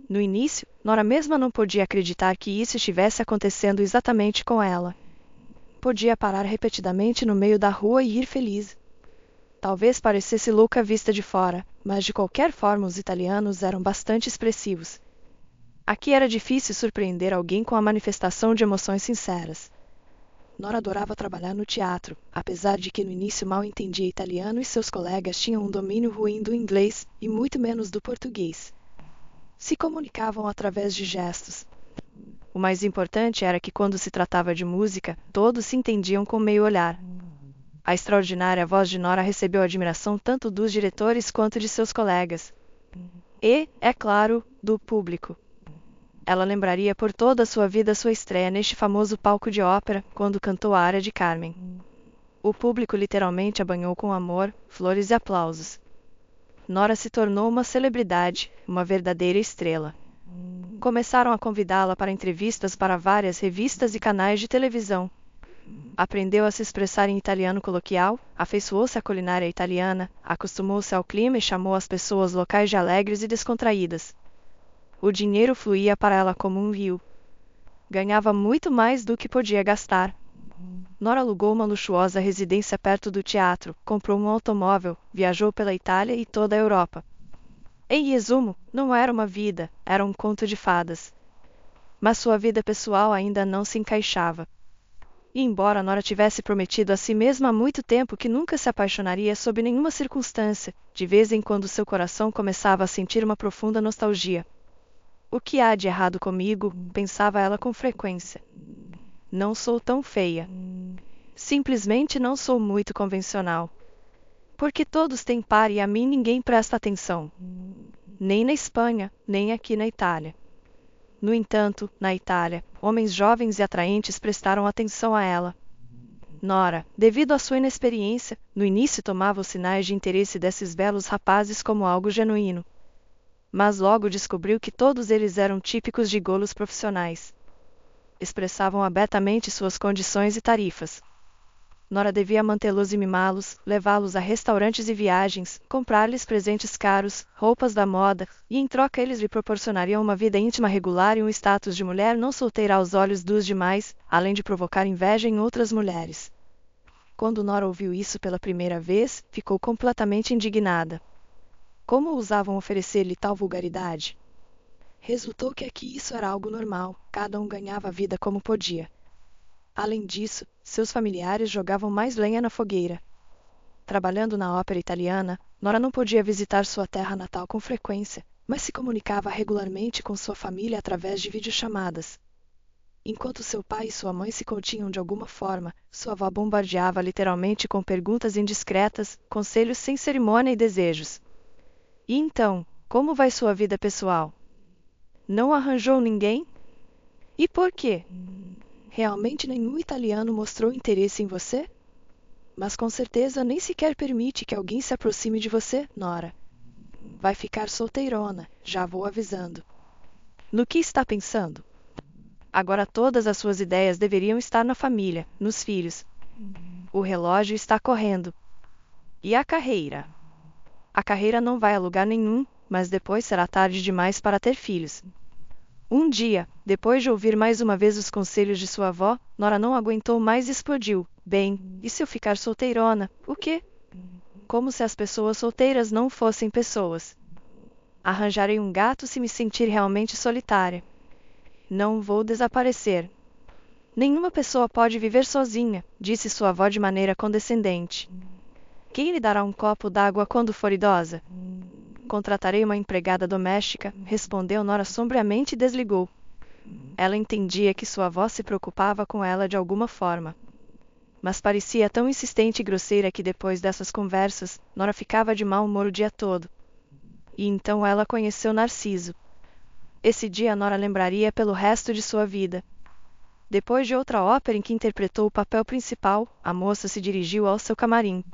No início, Nora mesma não podia acreditar que isso estivesse acontecendo exatamente com ela. Podia parar repetidamente no meio da rua e ir feliz. Talvez parecesse louca vista de fora, mas de qualquer forma os italianos eram bastante expressivos. Aqui era difícil surpreender alguém com a manifestação de emoções sinceras. Nora adorava trabalhar no teatro, apesar de que no início mal entendia italiano e seus colegas tinham um domínio ruim do inglês e muito menos do português. Se comunicavam através de gestos. O mais importante era que quando se tratava de música, todos se entendiam com meio olhar. A extraordinária voz de Nora recebeu a admiração tanto dos diretores quanto de seus colegas. E, é claro, do público. Ela lembraria por toda a sua vida sua estreia neste famoso palco de ópera, quando cantou a área de Carmen. O público literalmente a banhou com amor, flores e aplausos. Nora se tornou uma celebridade, uma verdadeira estrela. Começaram a convidá-la para entrevistas para várias revistas e canais de televisão. Aprendeu a se expressar em italiano coloquial, afeiçoou-se à culinária italiana, acostumou-se ao clima e chamou as pessoas locais de alegres e descontraídas. O dinheiro fluía para ela como um rio. Ganhava muito mais do que podia gastar. Nora alugou uma luxuosa residência perto do teatro, comprou um automóvel, viajou pela Itália e toda a Europa. Em resumo, não era uma vida, era um conto de fadas. Mas sua vida pessoal ainda não se encaixava. E embora Nora tivesse prometido a si mesma há muito tempo que nunca se apaixonaria sob nenhuma circunstância, de vez em quando seu coração começava a sentir uma profunda nostalgia. O que há de errado comigo? Pensava ela com frequência. Não sou tão feia. Simplesmente não sou muito convencional. Porque todos têm par e a mim ninguém presta atenção. Nem na Espanha, nem aqui na Itália. No entanto, na Itália, homens jovens e atraentes prestaram atenção a ela. Nora, devido à sua inexperiência, no início tomava os sinais de interesse desses belos rapazes como algo genuíno. Mas logo descobriu que todos eles eram típicos gigolos profissionais. Expressavam abertamente suas condições e tarifas. Nora devia mantê-los e mimá-los, levá-los a restaurantes e viagens, comprar-lhes presentes caros, roupas da moda, e em troca eles lhe proporcionariam uma vida íntima regular e um status de mulher não solteira aos olhos dos demais, além de provocar inveja em outras mulheres. Quando Nora ouviu isso pela primeira vez, ficou completamente indignada. Como ousavam oferecer-lhe tal vulgaridade? Resultou que aqui isso era algo normal, cada um ganhava a vida como podia. Além disso, seus familiares jogavam mais lenha na fogueira. Trabalhando na ópera italiana, Nora não podia visitar sua terra natal com frequência, mas se comunicava regularmente com sua família através de videochamadas. Enquanto seu pai e sua mãe se continham de alguma forma, sua avó bombardeava literalmente com perguntas indiscretas, conselhos sem cerimônia e desejos. E então, como vai sua vida pessoal? Não arranjou ninguém? E por quê? Realmente nenhum italiano mostrou interesse em você? Mas com certeza nem sequer permite que alguém se aproxime de você, Nora. Vai ficar solteirona, já vou avisando. No que está pensando? Agora todas as suas ideias deveriam estar na família, nos filhos. O relógio está correndo. E a carreira? A carreira não vai a lugar nenhum, mas depois será tarde demais para ter filhos. Um dia, depois de ouvir mais uma vez os conselhos de sua avó, Nora não aguentou mais e explodiu. Bem, e se eu ficar solteirona, o quê? Como se as pessoas solteiras não fossem pessoas. Arranjarei um gato se me sentir realmente solitária. Não vou desaparecer. Nenhuma pessoa pode viver sozinha, disse sua avó de maneira condescendente. Quem lhe dará um copo d'água quando for idosa? Contratarei uma empregada doméstica, respondeu Nora sombriamente e desligou. Ela entendia que sua avó se preocupava com ela de alguma forma. Mas parecia tão insistente e grosseira que depois dessas conversas, Nora ficava de mau humor o dia todo. E então ela conheceu Narciso. Esse dia Nora lembraria pelo resto de sua vida. Depois de outra ópera em que interpretou o papel principal, a moça se dirigiu ao seu camarim.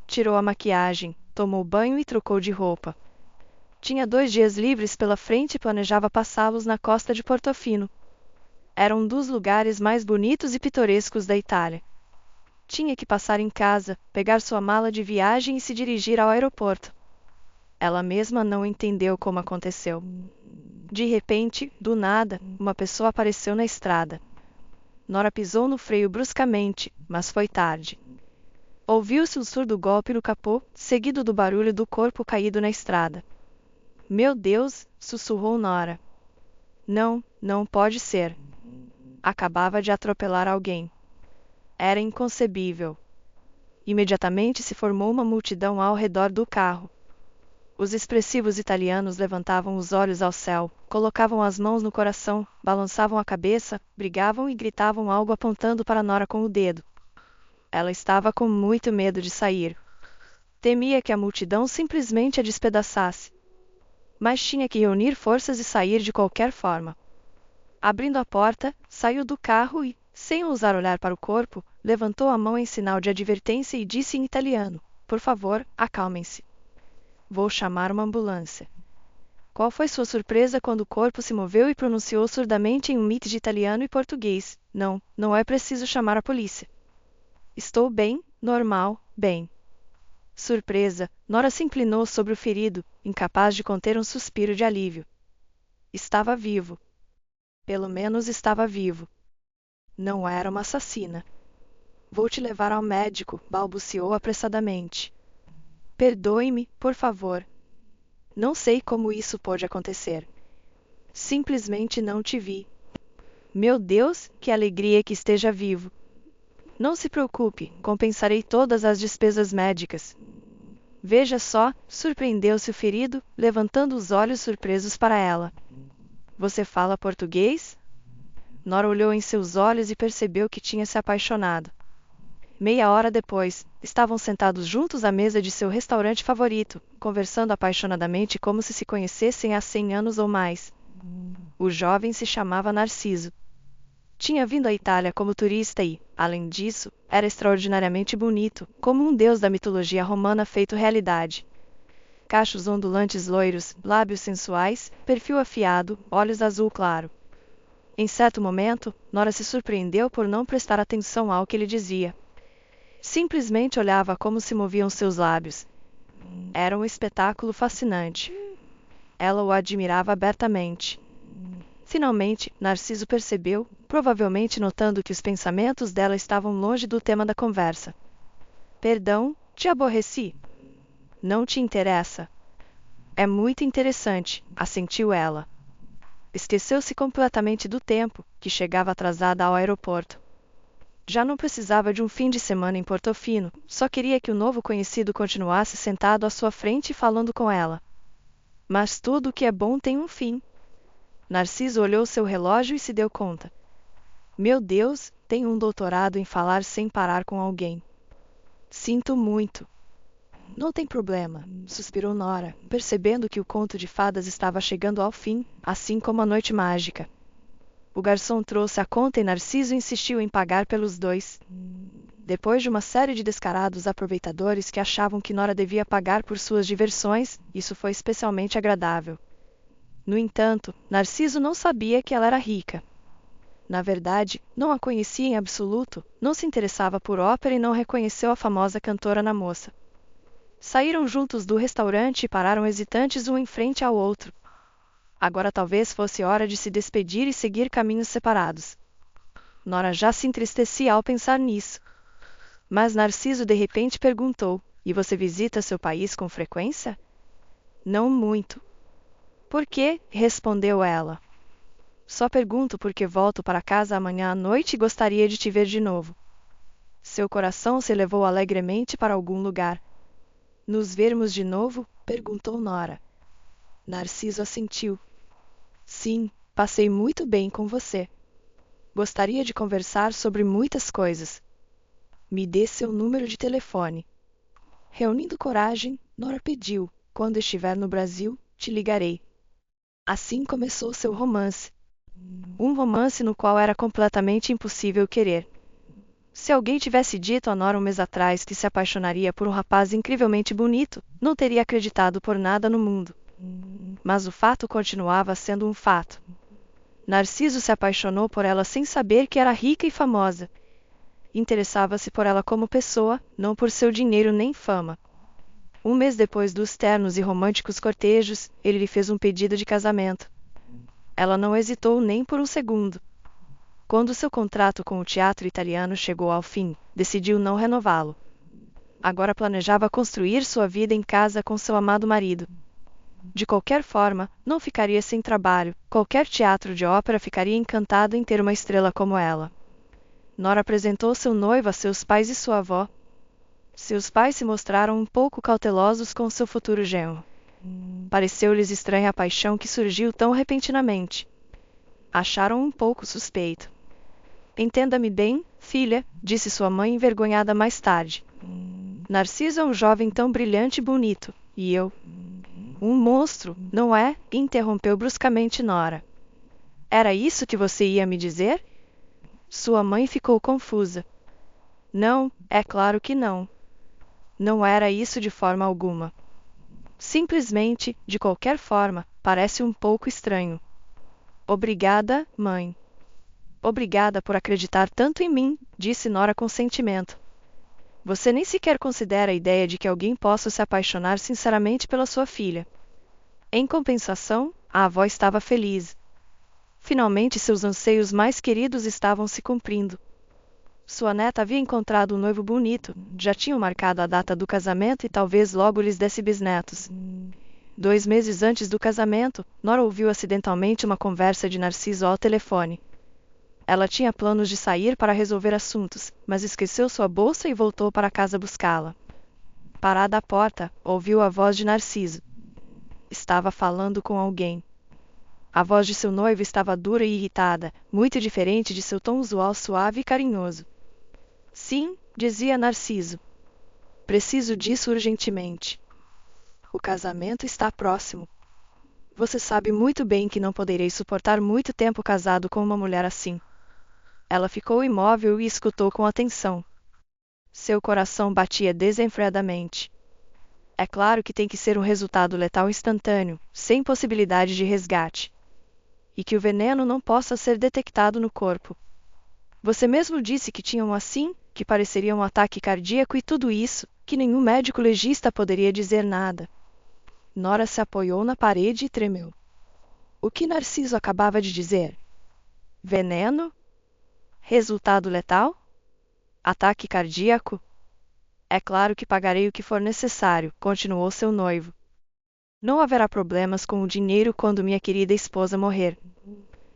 Tirou a maquiagem, tomou banho e trocou de roupa. Tinha 2 dias livres pela frente e planejava passá-los na costa de Portofino. Era um dos lugares mais bonitos e pitorescos da Itália. Tinha que passar em casa, pegar sua mala de viagem e se dirigir ao aeroporto. Ela mesma não entendeu como aconteceu. De repente, do nada, uma pessoa apareceu na estrada. Nora pisou no freio bruscamente, mas foi tarde. Ouviu-se o surdo golpe no capô, seguido do barulho do corpo caído na estrada. Meu Deus, sussurrou Nora. Não, não pode ser. Acabava de atropelar alguém. Era inconcebível. Imediatamente se formou uma multidão ao redor do carro. Os expressivos italianos levantavam os olhos ao céu, colocavam as mãos no coração, balançavam a cabeça, brigavam e gritavam algo apontando para Nora com o dedo. Ela estava com muito medo de sair. Temia que a multidão simplesmente a despedaçasse. Mas tinha que reunir forças e sair de qualquer forma. Abrindo a porta, saiu do carro e, sem ousar olhar para o corpo, levantou a mão em sinal de advertência e disse em italiano: Por favor, acalmem-se. Vou chamar uma ambulância. Qual foi sua surpresa quando o corpo se moveu e pronunciou surdamente em um mix de italiano e português: Não, não é preciso chamar a polícia. Estou bem, normal, bem. Surpresa, Nora se inclinou sobre o ferido, incapaz de conter um suspiro de alívio. Estava vivo. Pelo menos estava vivo. Não era uma assassina. Vou te levar ao médico, balbuciou apressadamente. Perdoe-me, por favor. Não sei como isso pôde acontecer. Simplesmente não te vi. Meu Deus, que alegria que esteja vivo. Não se preocupe, compensarei todas as despesas médicas. Veja só, surpreendeu-se o ferido, levantando os olhos surpresos para ela. Você fala português? Nora olhou em seus olhos e percebeu que tinha se apaixonado. Meia hora depois, estavam sentados juntos à mesa de seu restaurante favorito, conversando apaixonadamente como se conhecessem há 100 anos ou mais. O jovem se chamava Narciso. Tinha vindo à Itália como turista e, além disso, era extraordinariamente bonito, como um deus da mitologia romana feito realidade. Cachos ondulantes loiros, lábios sensuais, perfil afiado, olhos azul claro. Em certo momento, Nora se surpreendeu por não prestar atenção ao que ele dizia. Simplesmente olhava como se moviam seus lábios. Era um espetáculo fascinante. Ela o admirava abertamente. Finalmente, Narciso percebeu, provavelmente notando que os pensamentos dela estavam longe do tema da conversa. Perdão, te aborreci. Não te interessa. É muito interessante, assentiu ela. Esqueceu-se completamente do tempo, que chegava atrasada ao aeroporto. Já não precisava de um fim de semana em Portofino, só queria que o novo conhecido continuasse sentado à sua frente e falando com ela. Mas tudo o que é bom tem um fim. Narciso olhou seu relógio e se deu conta. Meu Deus, tenho um doutorado em falar sem parar com alguém. Sinto muito. Não tem problema, suspirou Nora, percebendo que o conto de fadas estava chegando ao fim, assim como a noite mágica. O garçom trouxe a conta e Narciso insistiu em pagar pelos dois. Depois de uma série de descarados aproveitadores que achavam que Nora devia pagar por suas diversões, isso foi especialmente agradável. No entanto, Narciso não sabia que ela era rica. Na verdade, não a conhecia em absoluto, não se interessava por ópera e não reconheceu a famosa cantora na moça. Saíram juntos do restaurante e pararam hesitantes um em frente ao outro. Agora talvez fosse hora de se despedir e seguir caminhos separados. Nora já se entristecia ao pensar nisso. Mas Narciso de repente perguntou, e você visita seu país com frequência? Não muito. Por quê? Respondeu ela. Só pergunto porque volto para casa amanhã à noite e gostaria de te ver de novo. Seu coração se elevou alegremente para algum lugar. Nos vermos de novo? Perguntou Nora. Narciso assentiu. Sim, passei muito bem com você. Gostaria de conversar sobre muitas coisas. Me dê seu número de telefone. Reunindo coragem, Nora pediu, quando estiver no Brasil, te ligarei. Assim começou seu romance. Um romance no qual era completamente impossível querer. Se alguém tivesse dito a Nora um mês atrás que se apaixonaria por um rapaz incrivelmente bonito, não teria acreditado por nada no mundo. Mas o fato continuava sendo um fato. Narciso se apaixonou por ela sem saber que era rica e famosa. Interessava-se por ela como pessoa, não por seu dinheiro nem fama. Um mês depois dos ternos e românticos cortejos, ele lhe fez um pedido de casamento. Ela não hesitou nem por um segundo. Quando seu contrato com o teatro italiano chegou ao fim, decidiu não renová-lo. Agora planejava construir sua vida em casa com seu amado marido. De qualquer forma, não ficaria sem trabalho, qualquer teatro de ópera ficaria encantado em ter uma estrela como ela. Nora apresentou seu noivo a seus pais e sua avó. Seus pais se mostraram um pouco cautelosos com seu futuro genro. Pareceu-lhes estranha a paixão que surgiu tão repentinamente. Acharam um pouco suspeito. Entenda-me bem, filha, disse sua mãe envergonhada mais tarde. Narciso é um jovem tão brilhante e bonito, e eu... Um monstro, não é? Interrompeu bruscamente Nora. Era isso que você ia me dizer? Sua mãe ficou confusa. Não, é claro que não. Não era isso de forma alguma. Simplesmente, de qualquer forma, parece um pouco estranho. Obrigada, mãe. Obrigada por acreditar tanto em mim, disse Nora com sentimento. Você nem sequer considera a ideia de que alguém possa se apaixonar sinceramente pela sua filha. Em compensação, a avó estava feliz. Finalmente seus anseios mais queridos estavam se cumprindo. Sua neta havia encontrado um noivo bonito, já tinham marcado a data do casamento e talvez logo lhes desse bisnetos. 2 meses antes do casamento, Nora ouviu acidentalmente uma conversa de Narciso ao telefone. Ela tinha planos de sair para resolver assuntos, mas esqueceu sua bolsa e voltou para casa buscá-la. Parada à porta, ouviu a voz de Narciso. Estava falando com alguém. A voz de seu noivo estava dura e irritada, muito diferente de seu tom usual suave e carinhoso. Sim, dizia Narciso. Preciso disso urgentemente. O casamento está próximo. Você sabe muito bem que não poderei suportar muito tempo casado com uma mulher assim. Ela ficou imóvel e escutou com atenção. Seu coração batia desenfreadamente. É claro que tem que ser um resultado letal instantâneo, sem possibilidade de resgate. E que o veneno não possa ser detectado no corpo. Você mesmo disse que tinha um assim, que pareceria um ataque cardíaco e tudo isso, que nenhum médico legista poderia dizer nada. Nora se apoiou na parede e tremeu. O que Narciso acabava de dizer? Veneno? Resultado letal? Ataque cardíaco? É claro que pagarei o que for necessário, continuou seu noivo. Não haverá problemas com o dinheiro quando minha querida esposa morrer.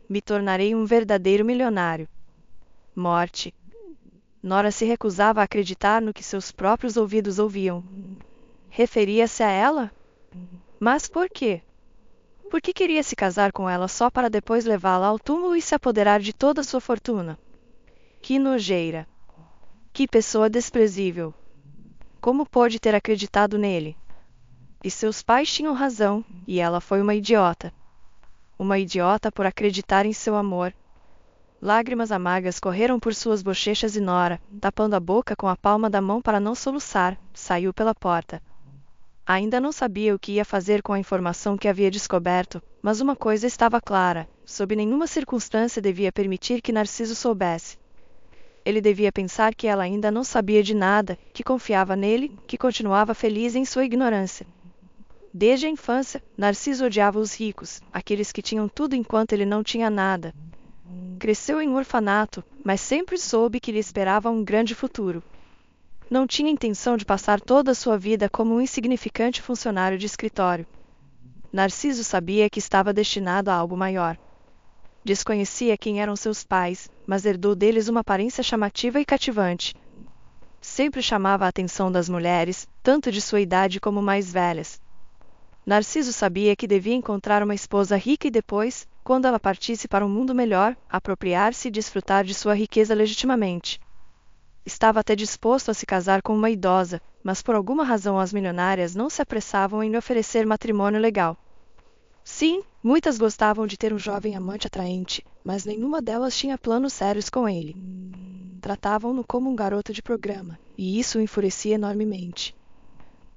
Me tornarei um verdadeiro milionário. Morte. Nora se recusava a acreditar no que seus próprios ouvidos ouviam. Referia-se a ela? Mas por quê? Por que queria se casar com ela só para depois levá-la ao túmulo e se apoderar de toda a sua fortuna? Que nojeira! Que pessoa desprezível! Como pôde ter acreditado nele? E seus pais tinham razão, e ela foi uma idiota. Uma idiota por acreditar em seu amor. Lágrimas amargas correram por suas bochechas e Nora, tapando a boca com a palma da mão para não soluçar, saiu pela porta. Ainda não sabia o que ia fazer com a informação que havia descoberto, mas uma coisa estava clara: sob nenhuma circunstância devia permitir que Narciso soubesse. Ele devia pensar que ela ainda não sabia de nada, que confiava nele, que continuava feliz em sua ignorância. Desde a infância, Narciso odiava os ricos, aqueles que tinham tudo enquanto ele não tinha nada. Cresceu em orfanato, mas sempre soube que lhe esperava um grande futuro. Não tinha intenção de passar toda a sua vida como um insignificante funcionário de escritório. Narciso sabia que estava destinado a algo maior. Desconhecia quem eram seus pais, mas herdou deles uma aparência chamativa e cativante. Sempre chamava a atenção das mulheres, tanto de sua idade como mais velhas. Narciso sabia que devia encontrar uma esposa rica e depois, quando ela partisse para um mundo melhor, apropriar-se e desfrutar de sua riqueza legitimamente. Estava até disposto a se casar com uma idosa, mas por alguma razão as milionárias não se apressavam em lhe oferecer matrimônio legal. Sim, muitas gostavam de ter um jovem amante atraente, mas nenhuma delas tinha planos sérios com ele. Tratavam-no como um garoto de programa, e isso o enfurecia enormemente.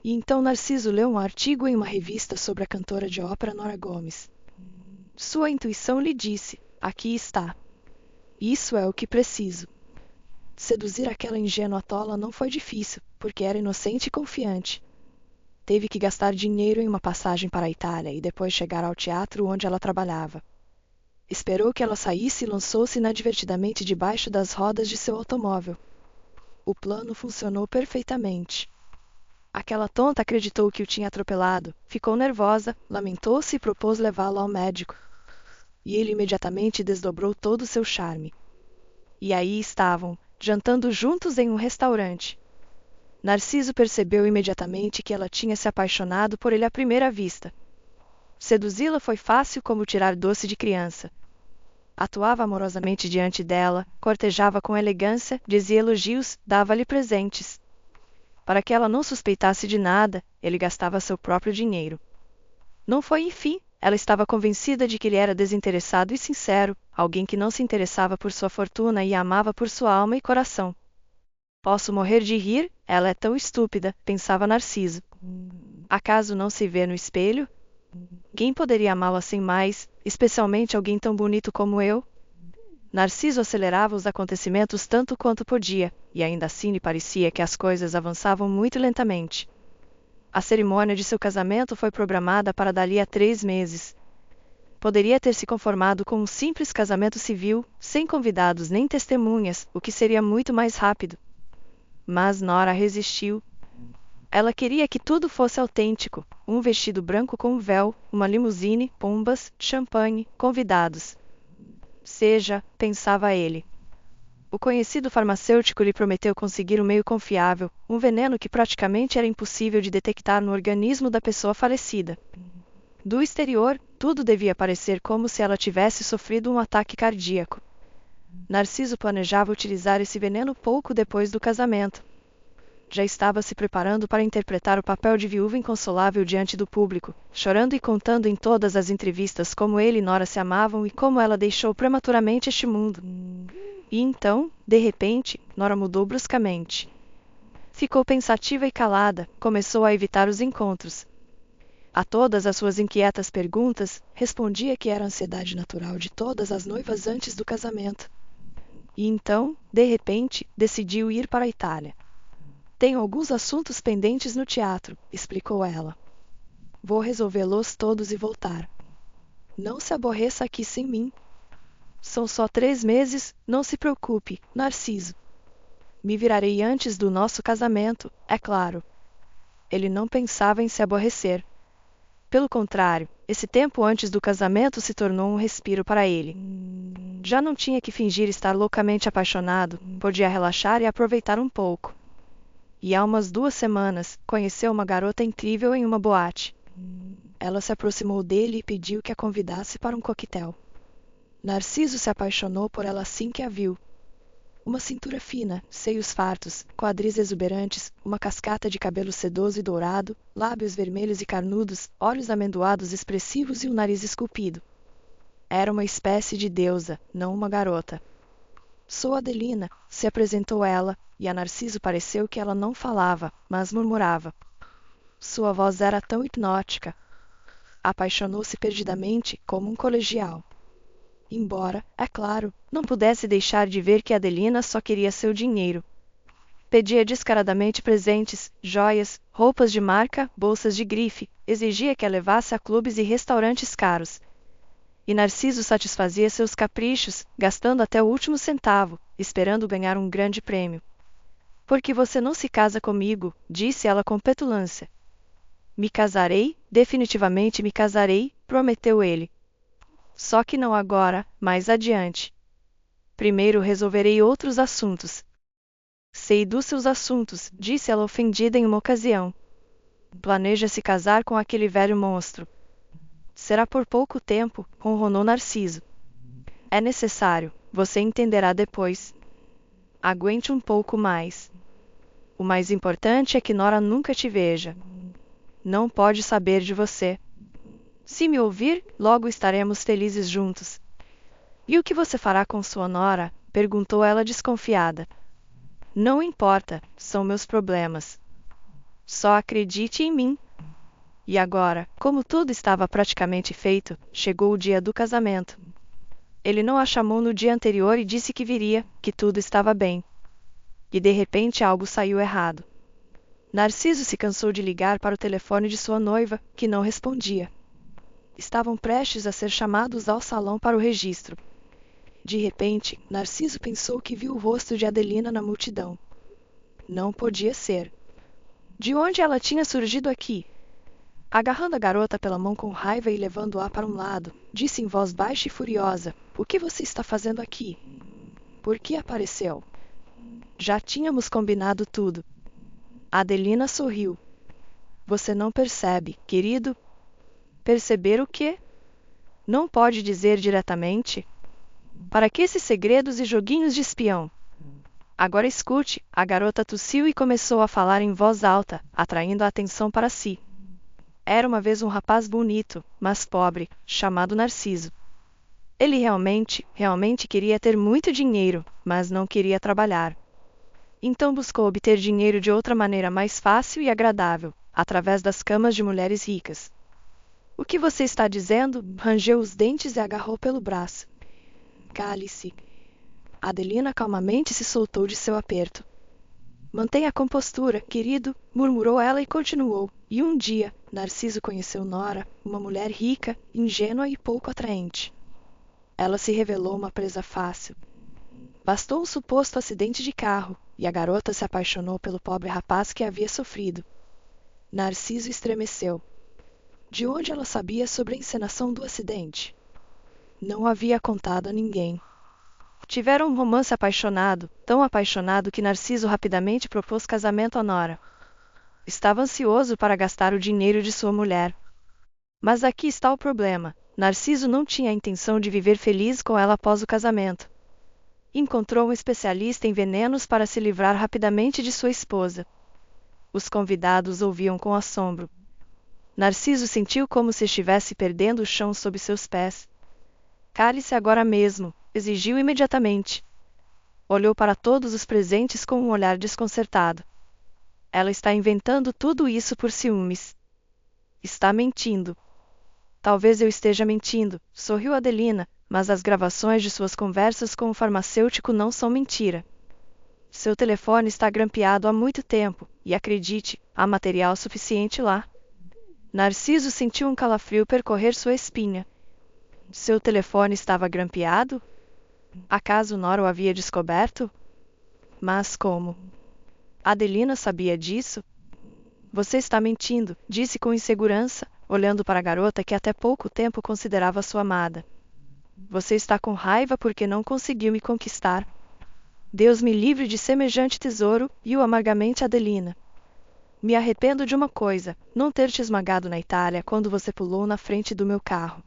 E então Narciso leu um artigo em uma revista sobre a cantora de ópera Nora Gomes. Sua intuição lhe disse: aqui está. Isso é o que preciso. Seduzir aquela ingênua tola não foi difícil, porque era inocente e confiante. Teve que gastar dinheiro em uma passagem para a Itália e depois chegar ao teatro onde ela trabalhava. Esperou que ela saísse e lançou-se inadvertidamente debaixo das rodas de seu automóvel. O plano funcionou perfeitamente. Aquela tonta acreditou que o tinha atropelado, ficou nervosa, lamentou-se e propôs levá-lo ao médico. E ele imediatamente desdobrou todo o seu charme. E aí estavam, jantando juntos em um restaurante. Narciso percebeu imediatamente que ela tinha se apaixonado por ele à primeira vista. Seduzi-la foi fácil como tirar doce de criança. Atuava amorosamente diante dela, cortejava com elegância, dizia elogios, dava-lhe presentes. Para que ela não suspeitasse de nada, ele gastava seu próprio dinheiro. Não foi, enfim, ela estava convencida de que ele era desinteressado e sincero, alguém que não se interessava por sua fortuna e a amava por sua alma e coração. Posso morrer de rir, ela é tão estúpida, pensava Narciso. Acaso não se vê no espelho? Quem poderia amá-la assim mais, especialmente alguém tão bonito como eu? Narciso acelerava os acontecimentos tanto quanto podia, e ainda assim lhe parecia que as coisas avançavam muito lentamente. A cerimônia de seu casamento foi programada para dali a 3 meses. Poderia ter se conformado com um simples casamento civil, sem convidados nem testemunhas, o que seria muito mais rápido. Mas Nora resistiu. Ela queria que tudo fosse autêntico: um vestido branco com um véu, uma limusine, pombas, champanhe, convidados. Seja, pensava ele. O conhecido farmacêutico lhe prometeu conseguir um meio confiável, um veneno que praticamente era impossível de detectar no organismo da pessoa falecida. Do exterior, tudo devia parecer como se ela tivesse sofrido um ataque cardíaco. Narciso planejava utilizar esse veneno pouco depois do casamento. Já estava se preparando para interpretar o papel de viúva inconsolável diante do público, chorando e contando em todas as entrevistas como ele e Nora se amavam e como ela deixou prematuramente este mundo. E então, de repente, Nora mudou bruscamente. Ficou pensativa e calada, começou a evitar os encontros. A todas as suas inquietas perguntas, respondia que era a ansiedade natural de todas as noivas antes do casamento. E então, de repente, decidiu ir para a Itália. Tenho alguns assuntos pendentes no teatro, explicou ela. Vou resolvê-los todos e voltar. Não se aborreça aqui sem mim. São só 3 meses, não se preocupe, Narciso. Me virarei antes do nosso casamento, é claro. Ele não pensava em se aborrecer. Pelo contrário, esse tempo antes do casamento se tornou um respiro para ele. Já não tinha que fingir estar loucamente apaixonado, podia relaxar e aproveitar um pouco. E há umas 2 semanas, conheceu uma garota incrível em uma boate. Ela se aproximou dele e pediu que a convidasse para um coquetel. Narciso se apaixonou por ela assim que a viu. Uma cintura fina, seios fartos, quadris exuberantes, uma cascata de cabelo sedoso e dourado, lábios vermelhos e carnudos, olhos amendoados expressivos e um nariz esculpido. Era uma espécie de deusa, não uma garota. Sou Adelina, se apresentou ela, e a Narciso pareceu que ela não falava, mas murmurava. Sua voz era tão hipnótica. Apaixonou-se perdidamente, como um colegial. Embora, é claro, não pudesse deixar de ver que Adelina só queria seu dinheiro. Pedia descaradamente presentes, joias, roupas de marca, bolsas de grife, exigia que a levasse a clubes e restaurantes caros. E Narciso satisfazia seus caprichos, gastando até o último centavo, esperando ganhar um grande prêmio. Por que você não se casa comigo? Disse ela com petulância. Me casarei, definitivamente me casarei, prometeu ele. Só que não agora, mais adiante. Primeiro resolverei outros assuntos. Sei dos seus assuntos, disse ela ofendida em uma ocasião. Planeja se casar com aquele velho monstro. Será por pouco tempo, ronronou Narciso. É necessário, você entenderá depois. Aguente um pouco mais. O mais importante é que Nora nunca te veja. Não pode saber de você. Se me ouvir, logo estaremos felizes juntos. E o que você fará com sua nora? Perguntou ela desconfiada. Não importa, são meus problemas. Só acredite em mim. E agora, como tudo estava praticamente feito, chegou o dia do casamento. Ele não a chamou no dia anterior e disse que viria, que tudo estava bem. E de repente algo saiu errado. Narciso se cansou de ligar para o telefone de sua noiva, que não respondia. Estavam prestes a ser chamados ao salão para o registro. De repente, Narciso pensou que viu o rosto de Adelina na multidão. Não podia ser. De onde ela tinha surgido aqui? Agarrando a garota pela mão com raiva e levando-a para um lado, disse em voz baixa e furiosa: O que você está fazendo aqui? Por que apareceu? Já tínhamos combinado tudo. Adelina sorriu. Você não percebe, querido? Perceber o quê? Não pode dizer diretamente? Para que esses segredos e joguinhos de espião? Agora escute, a garota tossiu e começou a falar em voz alta, atraindo a atenção para si. Era uma vez um rapaz bonito, mas pobre, chamado Narciso. Ele realmente queria ter muito dinheiro, mas não queria trabalhar. Então buscou obter dinheiro de outra maneira mais fácil e agradável, através das camas de mulheres ricas. O que você está dizendo? Rangeu os dentes e agarrou pelo braço. Cale-se. Adelina calmamente se soltou de seu aperto. Mantenha a compostura, querido, murmurou ela e continuou. E um dia, Narciso conheceu Nora, uma mulher rica, ingênua e pouco atraente. Ela se revelou uma presa fácil. Bastou um suposto acidente de carro, e a garota se apaixonou pelo pobre rapaz que havia sofrido. Narciso estremeceu. De onde ela sabia sobre a encenação do acidente? Não havia contado a ninguém. Tiveram um romance apaixonado, tão apaixonado que Narciso rapidamente propôs casamento a Nora. Estava ansioso para gastar o dinheiro de sua mulher. Mas aqui está o problema. Narciso não tinha a intenção de viver feliz com ela após o casamento. Encontrou um especialista em venenos para se livrar rapidamente de sua esposa. Os convidados ouviam com assombro. Narciso sentiu como se estivesse perdendo o chão sob seus pés. Cale-se agora mesmo, exigiu imediatamente. Olhou para todos os presentes com um olhar desconcertado. Ela está inventando tudo isso por ciúmes. Está mentindo. Talvez eu esteja mentindo, sorriu Adelina, mas as gravações de suas conversas com o farmacêutico não são mentira. Seu telefone está grampeado há muito tempo, e acredite, há material suficiente lá. Narciso sentiu um calafrio percorrer sua espinha. Seu telefone estava grampeado? Acaso Nora o havia descoberto? Mas como? Adelina sabia disso? Você está mentindo, disse com insegurança, olhando para a garota que até pouco tempo considerava sua amada. Você está com raiva porque não conseguiu me conquistar. Deus me livre de semejante tesouro, riu amargamente Adelina. Me arrependo de uma coisa, não ter te esmagado na Itália quando você pulou na frente do meu carro.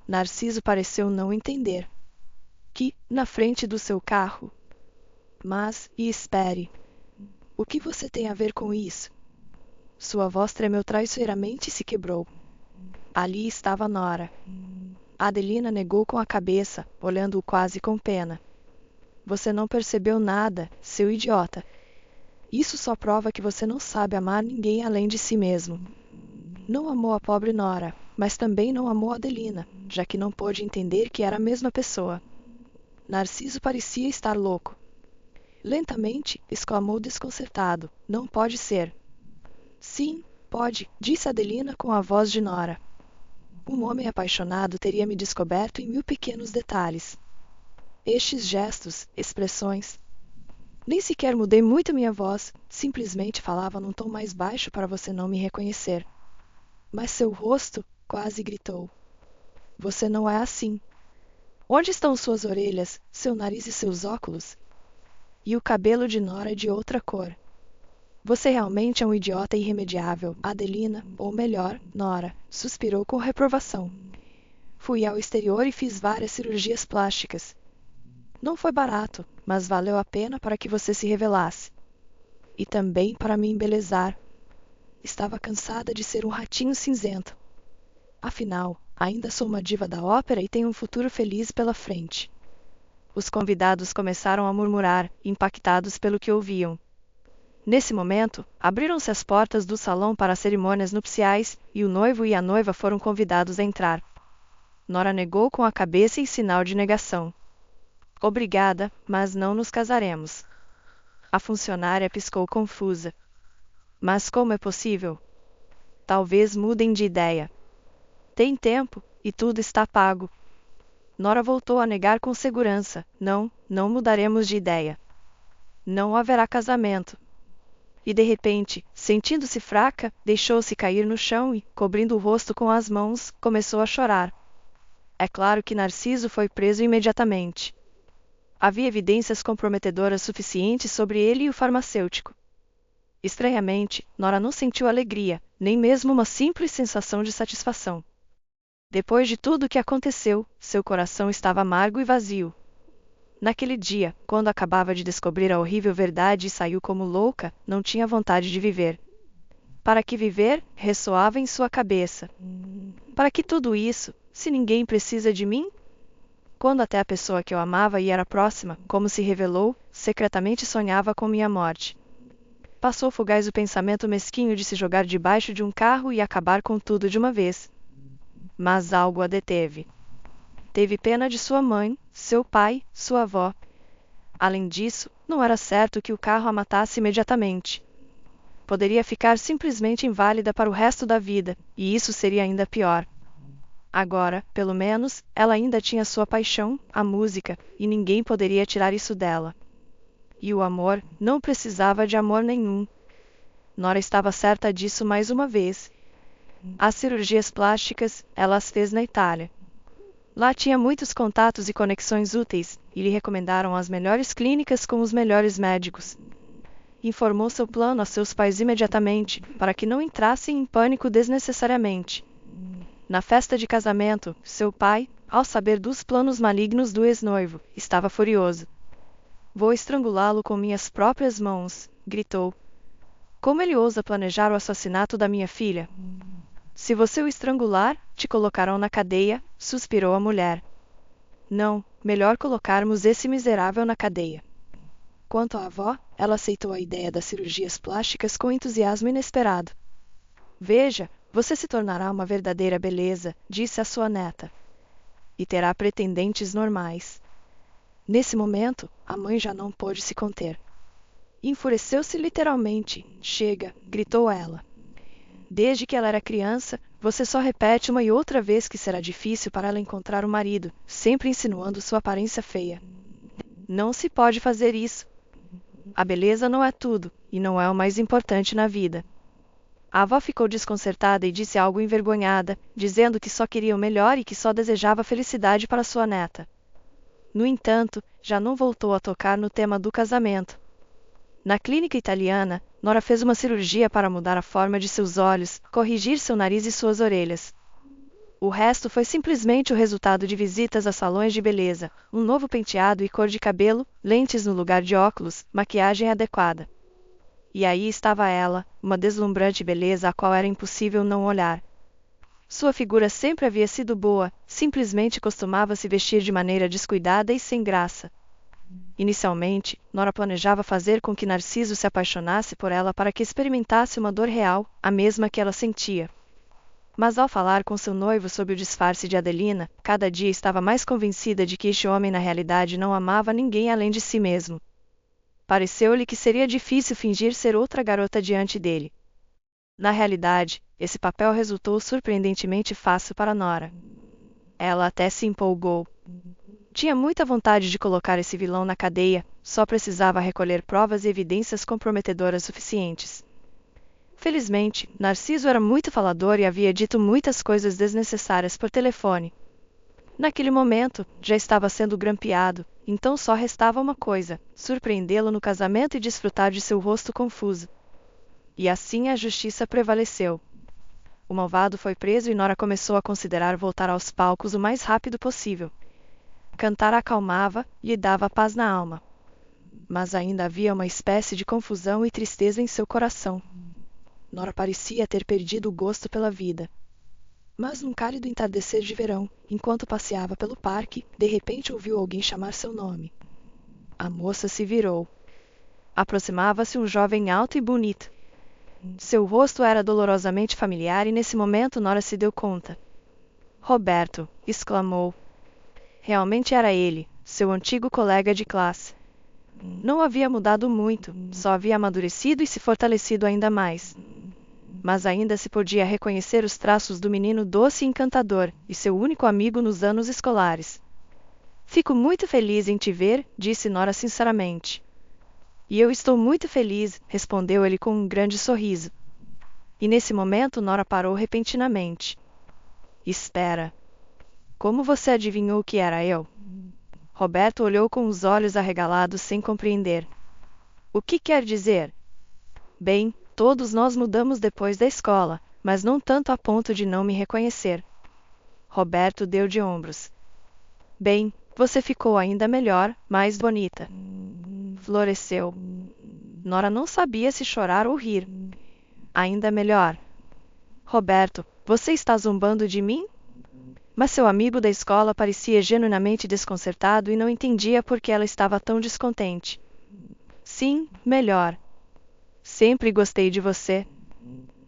Narciso pareceu não entender. Que, na frente do seu carro? Mas, e espere. O que você tem a ver com isso? Sua voz tremeu traiçoeiramente e se quebrou. Ali estava Nora. Adelina negou com a cabeça, olhando-o quase com pena. Você não percebeu nada, seu idiota. Isso só prova que você não sabe amar ninguém além de si mesmo. Não amou a pobre Nora, mas também não amou Adelina, já que não pôde entender que era a mesma pessoa. Narciso parecia estar louco. Lentamente, exclamou desconcertado. Não pode ser. Sim, pode, disse Adelina com a voz de Nora. Um homem apaixonado teria me descoberto em 1000 pequenos detalhes. Estes gestos, expressões. Nem sequer mudei muito minha voz, simplesmente falava num tom mais baixo para você não me reconhecer. Mas seu rosto, quase gritou. Você não é assim. Onde estão suas orelhas, seu nariz e seus óculos? E o cabelo de Nora é de outra cor. Você realmente é um idiota irremediável, Adelina, ou melhor, Nora, suspirou com reprovação. Fui ao exterior e fiz várias cirurgias plásticas. Não foi barato, mas valeu a pena para que você se revelasse. E também para me embelezar. Estava cansada de ser um ratinho cinzento. Afinal, ainda sou uma diva da ópera e tenho um futuro feliz pela frente. Os convidados começaram a murmurar, impactados pelo que ouviam. Nesse momento, abriram-se as portas do salão para as cerimônias nupciais, e o noivo e a noiva foram convidados a entrar. Nora negou com a cabeça em sinal de negação. Obrigada, mas não nos casaremos. A funcionária piscou confusa. Mas como é possível? Talvez mudem de ideia. Tem tempo, e tudo está pago. Nora voltou a negar com segurança. Não mudaremos de ideia. Não haverá casamento. E de repente, sentindo-se fraca, deixou-se cair no chão e, cobrindo o rosto com as mãos, começou a chorar. É claro que Narciso foi preso imediatamente. Havia evidências comprometedoras suficientes sobre ele e o farmacêutico. Estranhamente, Nora não sentiu alegria, nem mesmo uma simples sensação de satisfação. Depois de tudo o que aconteceu, seu coração estava amargo e vazio. Naquele dia, quando acabava de descobrir a horrível verdade e saiu como louca, não tinha vontade de viver. Para que viver? Ressoava em sua cabeça. Para que tudo isso, se ninguém precisa de mim? Quando até a pessoa que eu amava e era próxima, como se revelou, secretamente sonhava com minha morte. Passou fugaz o pensamento mesquinho de se jogar debaixo de um carro e acabar com tudo de uma vez. Mas algo a deteve. Teve pena de sua mãe, seu pai, sua avó. Além disso, não era certo que o carro a matasse imediatamente. poderia ficar simplesmente inválida para o resto da vida, e isso seria ainda pior. Agora, pelo menos, ela ainda tinha sua paixão, a música, e ninguém poderia tirar isso dela. E o amor, não precisava de amor nenhum. Nora estava certa disso mais uma vez. As cirurgias plásticas, ela as fez na Itália. Lá tinha muitos contatos e conexões úteis, e lhe recomendaram as melhores clínicas com os melhores médicos. Informou seu plano a seus pais imediatamente, para que não entrassem em pânico desnecessariamente. Na festa de casamento, seu pai, ao saber dos planos malignos do ex-noivo, estava furioso. "Vou estrangulá-lo com minhas próprias mãos", gritou. "Como ele ousa planejar o assassinato da minha filha?" "Se você o estrangular, te colocarão na cadeia", suspirou a mulher. "Não, melhor colocarmos esse miserável na cadeia." Quanto à avó, ela aceitou a ideia das cirurgias plásticas com entusiasmo inesperado. "Veja, você se tornará uma verdadeira beleza", disse a sua neta. "E terá pretendentes normais." Nesse momento, a mãe já não pôde se conter. Enfureceu-se literalmente. "Chega", gritou ela. "Desde que ela era criança, você só repete uma e outra vez que será difícil para ela encontrar um marido, sempre insinuando sua aparência feia. Não se pode fazer isso. A beleza não é tudo, e não é o mais importante na vida." A avó ficou desconcertada e disse algo envergonhada, dizendo que só queria o melhor e que só desejava felicidade para sua neta. No entanto, já não voltou a tocar no tema do casamento. Na clínica italiana, Nora fez uma cirurgia para mudar a forma de seus olhos, corrigir seu nariz e suas orelhas. O resto foi simplesmente o resultado de visitas a salões de beleza, um novo penteado e cor de cabelo, lentes no lugar de óculos, maquiagem adequada. E aí estava ela, uma deslumbrante beleza a qual era impossível não olhar. Sua figura sempre havia sido boa, simplesmente costumava se vestir de maneira descuidada e sem graça. Inicialmente, Nora planejava fazer com que Narciso se apaixonasse por ela para que experimentasse uma dor real, a mesma que ela sentia. Mas ao falar com seu noivo sobre o disfarce de Adelina, cada dia estava mais convencida de que este homem na realidade não amava ninguém além de si mesmo. Pareceu-lhe que seria difícil fingir ser outra garota diante dele. Na realidade, esse papel resultou surpreendentemente fácil para Nora. Ela até se empolgou. Tinha muita vontade de colocar esse vilão na cadeia, só precisava recolher provas e evidências comprometedoras suficientes. Felizmente, Narciso era muito falador e havia dito muitas coisas desnecessárias por telefone. Naquele momento, já estava sendo grampeado, então só restava uma coisa: surpreendê-lo no casamento e desfrutar de seu rosto confuso. E assim a justiça prevaleceu. O malvado foi preso e Nora começou a considerar voltar aos palcos o mais rápido possível. Cantar a acalmava e lhe dava paz na alma. Mas ainda havia uma espécie de confusão e tristeza em seu coração. Nora parecia ter perdido o gosto pela vida. Mas num cálido entardecer de verão, enquanto passeava pelo parque, de repente ouviu alguém chamar seu nome. A moça se virou. Aproximava-se um jovem alto e bonito. Seu rosto era dolorosamente familiar e nesse momento Nora se deu conta. "Roberto!" exclamou. Realmente era ele, seu antigo colega de classe. Não havia mudado muito, só havia amadurecido e se fortalecido ainda mais. Mas ainda se podia reconhecer os traços do menino doce e encantador, e seu único amigo nos anos escolares. "Fico muito feliz em te ver", disse Nora sinceramente. "E eu estou muito feliz", respondeu ele com um grande sorriso. E nesse momento Nora parou repentinamente. "Espera. Como você adivinhou que era eu?" Roberto olhou com os olhos arregalados sem compreender. "O que quer dizer?" "Bem, todos nós mudamos depois da escola, mas não tanto a ponto de não me reconhecer." Roberto deu de ombros. "Bem, você ficou ainda melhor, mais bonita." Floresceu. Nora não sabia se chorar ou rir. "Ainda melhor." "Roberto, você está zombando de mim?" Mas seu amigo da escola parecia genuinamente desconcertado e não entendia por que ela estava tão descontente. "Sim, melhor. Sempre gostei de você."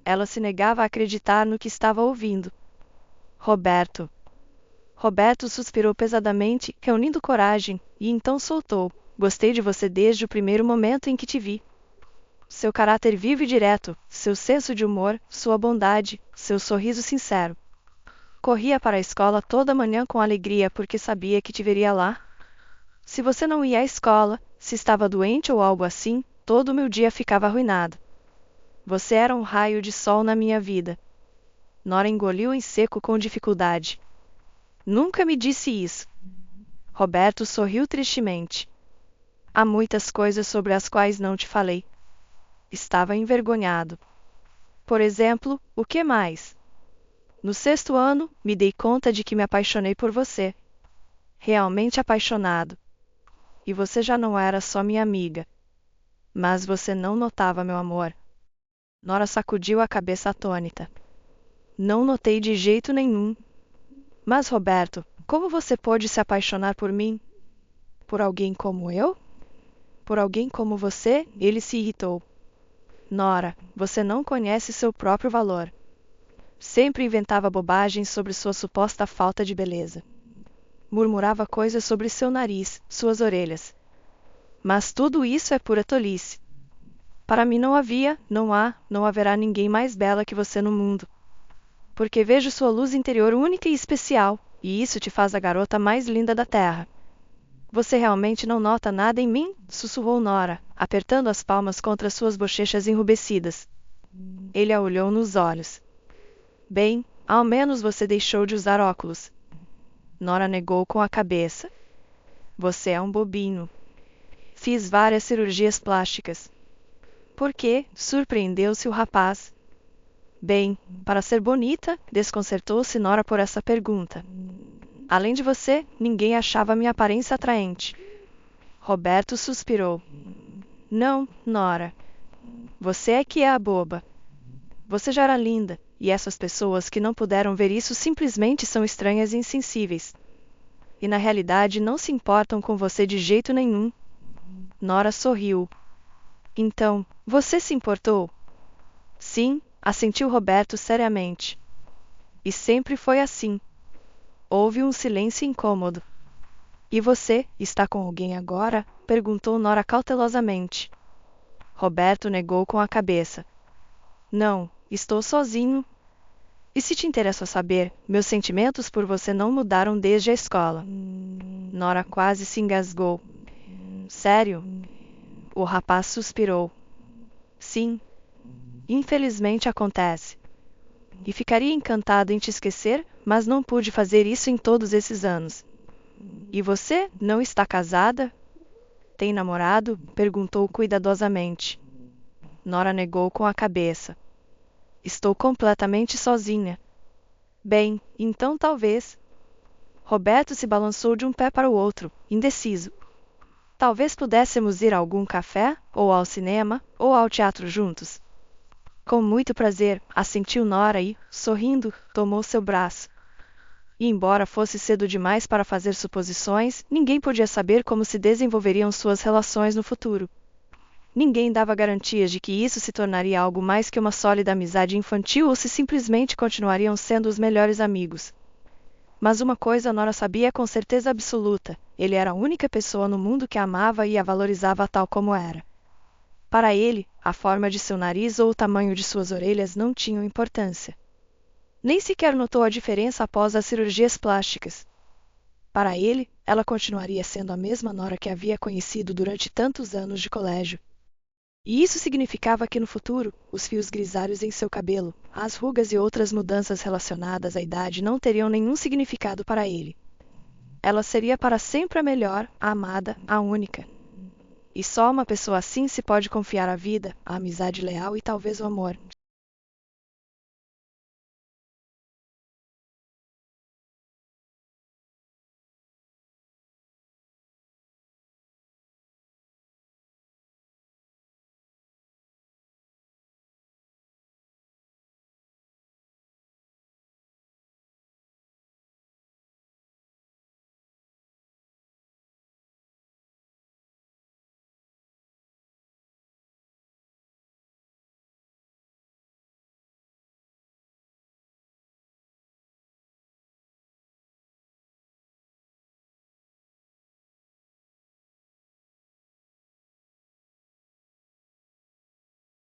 Ela se negava a acreditar no que estava ouvindo. "Roberto." Roberto suspirou pesadamente, reunindo coragem, e então soltou: "Gostei de você desde o primeiro momento em que te vi." seu caráter vivo e direto, seu senso de humor, sua bondade, seu sorriso sincero. Corria para a escola toda manhã com alegria porque sabia que te veria lá. Se você não ia à escola, se estava doente ou algo assim, todo o meu dia ficava arruinado. Você era um raio de sol na minha vida. Nora engoliu em seco com dificuldade. Nunca me disse isso. Roberto sorriu tristemente. Há muitas coisas sobre as quais não te falei. Estava envergonhado. Por exemplo, o que mais? No 6º ano, me dei conta de que me apaixonei por você. Realmente apaixonado. E você já não era só minha amiga. Mas você não notava meu amor. Nora sacudiu a cabeça atônita. Não notei de jeito nenhum. Mas, Roberto, como você pôde se apaixonar por mim? Por alguém como eu? Por alguém como você? Ele se irritou. Nora, você não conhece seu próprio valor. Sempre inventava bobagens sobre sua suposta falta de beleza. Murmurava coisas sobre seu nariz, suas orelhas. Mas tudo isso é pura tolice. Para mim não havia, não há, não haverá ninguém mais bela que você no mundo. Porque vejo sua luz interior única e especial, e isso te faz a garota mais linda da terra. Você realmente não nota nada em mim? Sussurrou Nora, apertando as palmas contra suas bochechas enrubescidas. Ele a olhou nos olhos. Bem, ao menos você deixou de usar óculos. Nora negou com a cabeça. Você é um bobinho. Fiz várias cirurgias plásticas. Por quê? Surpreendeu-se o rapaz. Bem, para ser bonita, desconcertou-se Nora por essa pergunta. Além de você, ninguém achava minha aparência atraente. Roberto suspirou. Não, Nora. Você é que é a boba. Você já era linda, e essas pessoas que não puderam ver isso simplesmente são estranhas e insensíveis. E na realidade não se importam com você de jeito nenhum. Nora sorriu. Então, você se importou? Sim, assentiu Roberto seriamente. E sempre foi assim. Houve um silêncio incômodo. E você, está com alguém agora? Perguntou Nora cautelosamente. Roberto negou com a cabeça. Não, estou sozinho. E se te interessa saber, meus sentimentos por você não mudaram desde a escola. Nora quase se engasgou. Sério? O rapaz suspirou. Sim. Infelizmente acontece. E ficaria encantado em te esquecer, mas não pude fazer isso em todos esses anos. E você, não está casada? Tem namorado? Perguntou cuidadosamente. Nora negou com a cabeça. Estou completamente sozinha. Bem, então talvez. Roberto se balançou de um pé para o outro, indeciso. Talvez pudéssemos ir a algum café, ou ao cinema, ou ao teatro juntos. Com muito prazer, assentiu Nora e, sorrindo, tomou seu braço. E embora fosse cedo demais para fazer suposições, ninguém podia saber como se desenvolveriam suas relações no futuro. Ninguém dava garantias de que isso se tornaria algo mais que uma sólida amizade infantil ou se simplesmente continuariam sendo os melhores amigos. Mas uma coisa Nora sabia com certeza absoluta: ele era a única pessoa no mundo que a amava e a valorizava tal como era. Para ele, a forma de seu nariz ou o tamanho de suas orelhas não tinham importância. Nem sequer notou a diferença após as cirurgias plásticas. Para ele, ela continuaria sendo a mesma Nora que havia conhecido durante tantos anos de colégio. E isso significava que no futuro, os fios grisalhos em seu cabelo, as rugas e outras mudanças relacionadas à idade não teriam nenhum significado para ele. Ela seria para sempre a melhor, a amada, a única. E só uma pessoa assim se pode confiar a vida, a amizade leal e talvez o amor,